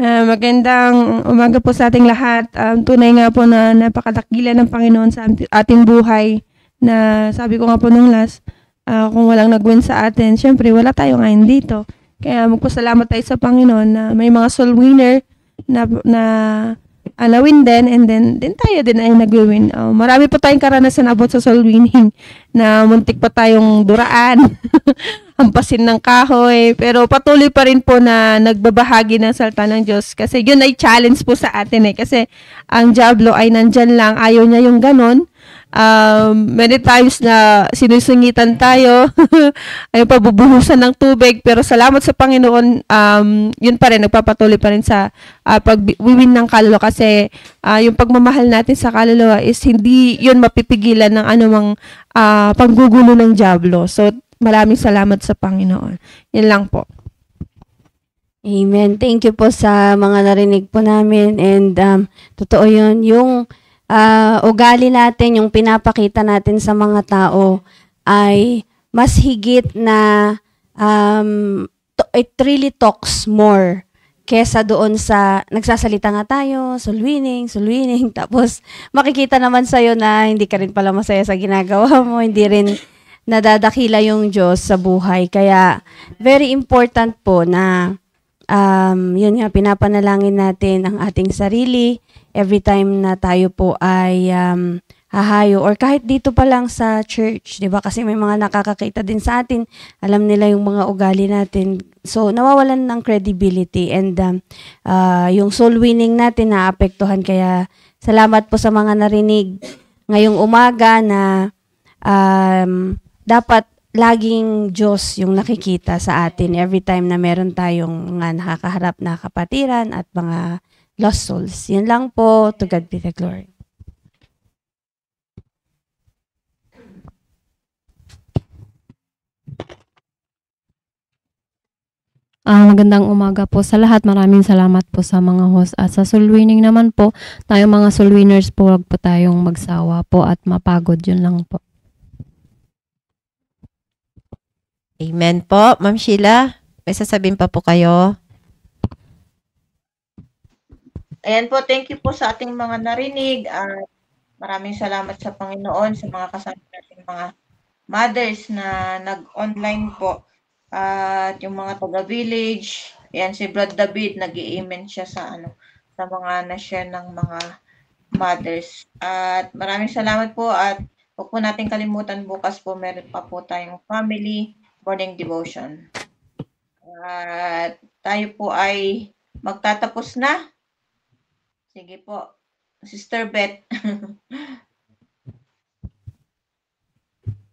Magandang umaga po sa ating lahat. Tunay nga po na napakadakilan ng Panginoon sa ating buhay, na sabi ko nga po nung last, kung walang nag-win sa atin, syempre wala tayo ngayon dito. Kaya magpasalamat tayo sa Panginoon na may mga soul winner na win din, and then tayo din ay nag-win. Marami po tayong karanasan about sa soul winning na muntik pa tayong duraan, hampasin ng kahoy, pero patuloy pa rin po na nagbabahagi ng salita ng Diyos kasi yun ay challenge po sa atin kasi ang diablo ay nandyan lang, ayaw niya yung ganon. Many times na sinusungitan tayo ay pabubuhusan ng tubig, pero salamat sa Panginoon, yun pa rin, nagpapatuloy pa rin sa pag-win ng kaluluwa kasi yung pagmamahal natin sa kaluluwa is hindi yun mapipigilan ng anumang panggugulo ng diablo. So maraming salamat sa Panginoon. Yan lang po. Amen. Thank you po sa mga narinig po namin, and totoo yun, yung ugali natin, yung pinapakita natin sa mga tao ay mas higit na it really talks more kesa doon sa nagsasalita nga tayo, soul winning, tapos makikita naman sa'yo na hindi ka rin pala masaya sa ginagawa mo, hindi rin nadadakila yung Diyos sa buhay. Kaya very important po na yun nga, pinapanalangin natin ang ating sarili every time na tayo po ay hahayo, or kahit dito pa lang sa church, 'di ba? Kasi may mga nakakakita din sa atin, alam nila yung mga ugali natin. So nawawalan ng credibility, and yung soul winning natin naapektuhan. Kaya salamat po sa mga narinig ngayong umaga na dapat laging Diyos yung nakikita sa atin every time na meron tayong mga nakakaharap na kapatiran at mga lost souls. Yun lang po. To God be the glory. Magandang umaga po sa lahat. Maraming salamat po sa mga host. At sa soul winning naman po, tayong mga soul winners po, wag po tayong magsawa po at mapagod. Yun lang po. Amen po. Ma'am Sheila, may sasabihin pa po kayo? Ayan po, thank you po sa ating mga narinig at maraming salamat sa Panginoon sa mga kasama nating mga mothers na nag-online po. At yung mga taga-village, ayan si Brad David, nag-i-amen siya sa sa mga na-share ng mga mothers. At maraming salamat po at huwag po natin kalimutan bukas po meron pa po tayong family morning devotion. At tayo po ay magtatapos na. Sige po. Sister Beth.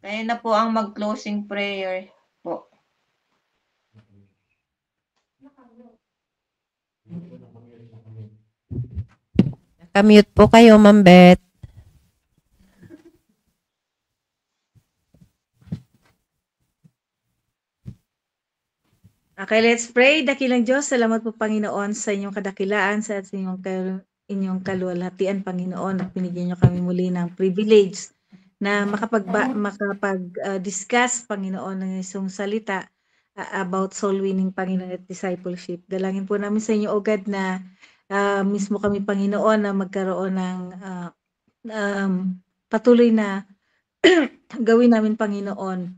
Kayo na po ang mag-closing prayer po. Nakamute po kayo, Ma'am Beth. Okay, let's pray. Dakilang Diyos, salamat po Panginoon sa inyong kadakilaan, sa inyong kaluwalhatian, Panginoon, at binigyan niyo kami muli ng privilege na makapag-discuss, Panginoon, ng isang salita about soul winning, Panginoon, at discipleship. Dalangin po namin sa inyo, O God, na mismo kami, Panginoon, na magkaroon ng patuloy na gawin namin, Panginoon,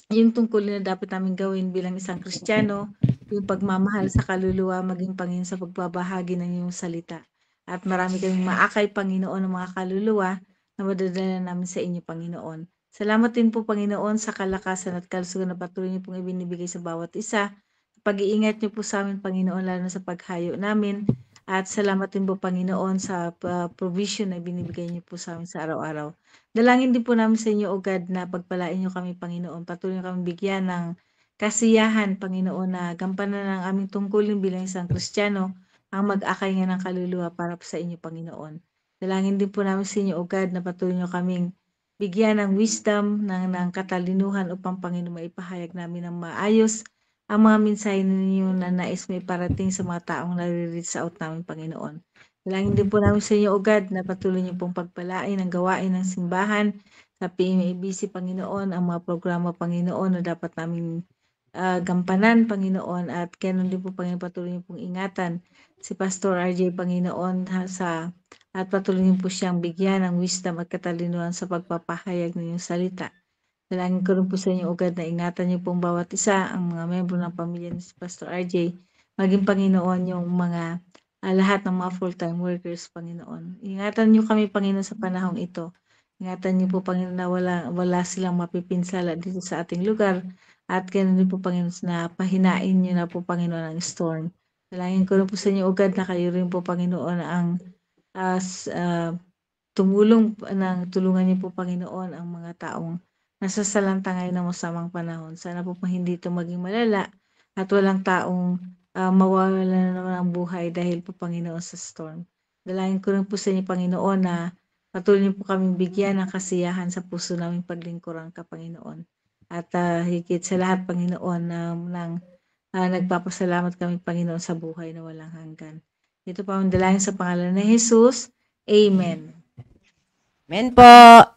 yung tungkulin na dapat namin gawin bilang isang Kristiyano, yung pagmamahal sa kaluluwa, maging Panginoon sa pagbabahagi ng iyong salita. At marami kaming maakay, Panginoon, ng mga kaluluwa na madadala namin sa inyo, Panginoon. Salamat din po, Panginoon, sa kalakasan at kalusugan na patuloy niyo pong ibinibigay sa bawat isa. Pag-iingat niyo po sa amin, Panginoon, lalo na sa paghayo namin. At salamat din po, Panginoon, sa provision na binibigay niyo po sa amin sa araw-araw. Dalangin din po namin sa inyo, O God, na pagpalain niyo kami, Panginoon. Patuloy niyo kami bigyan ng kasiyahan, Panginoon, na gampanan ng aming tungkulin bilang isang Kristiyano, ang mag-akay nga ng kaluluwa para po sa inyo, Panginoon. Dalangin din po namin sa inyo, O God, na patuloy niyo kaming bigyan ng wisdom, ng katalinuhan upang, Panginoon, maipahayag namin ng maayos ang mga mensahe ninyo na nais may parating sa mga taong nare-reach out namin, Panginoon. Dalangin din po namin sa inyo, O God, na patuloy niyo pong pagpalain ang gawain ng simbahan sa PMABC, Panginoon, ang mga programa, Panginoon, na dapat namin gampanan, Panginoon, at ganoon din po, Panginoon, patuloy niyo pong ingatan si Pastor RJ, Panginoon, at patuloy niyo po siyang bigyan ng wisdom at katalinuhan sa pagpapahayag ng iyong salita. Dalangin ko rin po sa inyo, O God, na ingatan niyo pong bawat isa, ang mga membro ng pamilya ni si Pastor RJ, maging, Panginoon, yung mga lahat ng mga full-time workers, Panginoon. Ingatan niyo kami, Panginoon, sa panahong ito. Ingatan niyo po, Panginoon, na wala silang mapipinsala dito sa ating lugar. At ganoon din po, Panginoon, na pahinain niyo na po, Panginoon, ang storm. Dalangin ko rin po sa inyo, O God, na kayo rin po, Panginoon, ang tulungan niyo po, Panginoon, ang mga taong nasasalanta ngayon ng masamang panahon. Sana po hindi ito maging malala at walang taong mawawala na naman ang buhay dahil po, Panginoon, sa storm. Dalangin ko rin po sa inyo, Panginoon, na patuloy niyo po kaming bigyan ng kasiyahan sa puso naming paglingkuran ka, Panginoon. At higit sa lahat, Panginoon, nagpapasalamat kami, Panginoon, sa buhay na walang hanggan. Ito po ang dalangin sa pangalan ni Jesus. Amen. Amen po.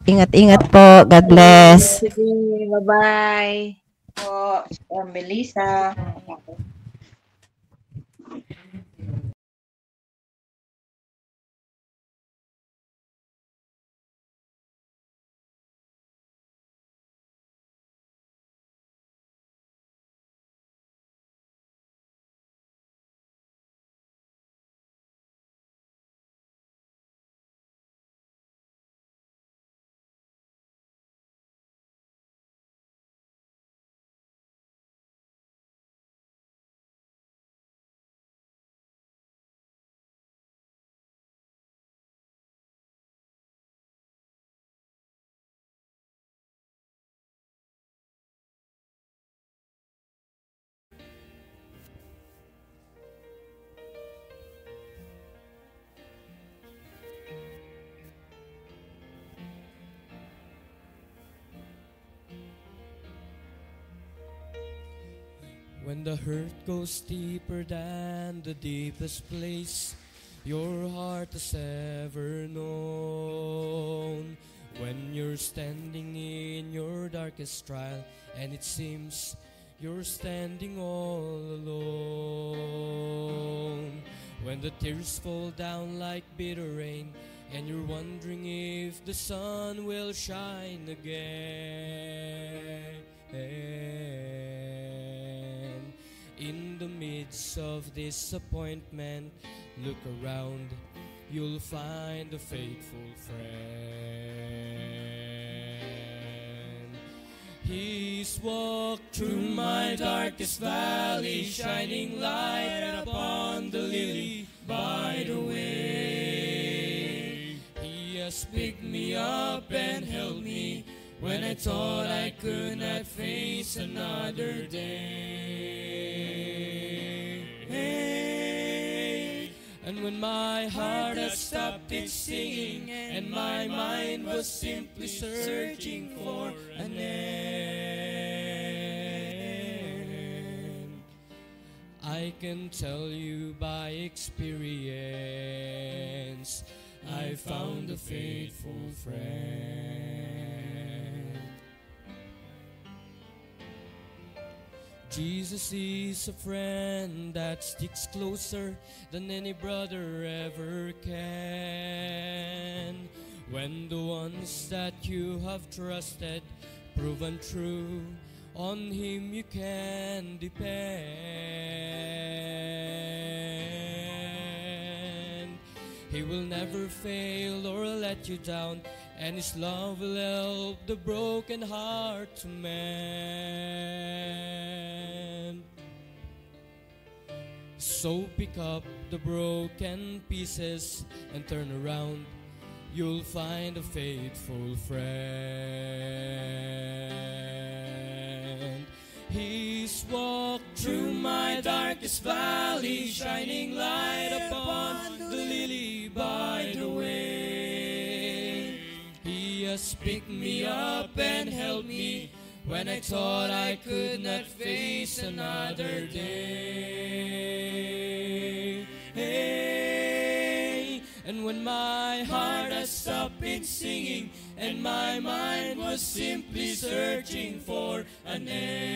Ingat-ingat po. God bless. Sige, bye-bye. Po, Melissa. When the hurt goes deeper than the deepest place your heart has ever known, when you're standing in your darkest trial and it seems you're standing all alone, when the tears fall down like bitter rain, and you're wondering if the sun will shine again. In the midst of disappointment, look around, you'll find a faithful friend. He's walked through my darkest valley, shining light upon the lily by the way. He has picked me up and held me when I thought I could not face another day. And when my heart had stopped its singing and my mind was simply searching for an end, I can tell you by experience, I found a faithful friend. Jesus is a friend that sticks closer than any brother ever can. When the ones that you have trusted proven true, on Him you can depend. He will never fail or let you down, and His love will help the broken heart to mend. So pick up the broken pieces and turn around, you'll find a faithful friend. He's walked through my darkest valley, shining light upon the lily by the way. He has picked me up and held me when I thought I could not face another day. And when my heart had stopped its singing and my mind was simply searching for an end,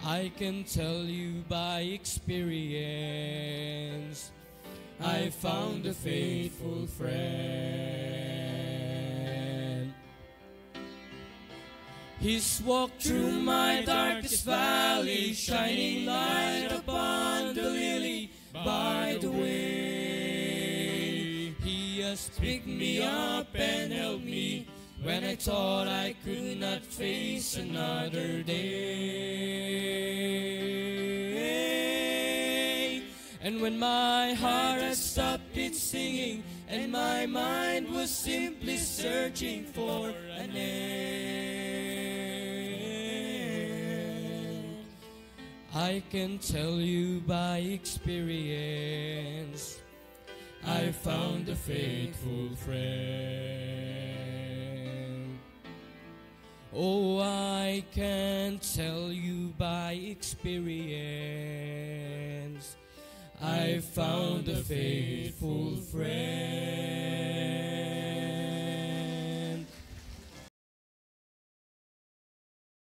I can tell you by experience, I found a faithful friend. He's walked through my darkest valley, shining light upon the lily by the way. He has picked me up and held me when I thought I could not face another day. And when my heart had stopped its singing and my mind was simply searching for an end, I can tell you by experience, I found a faithful friend. Oh, I can tell you by experience, I found a faithful friend.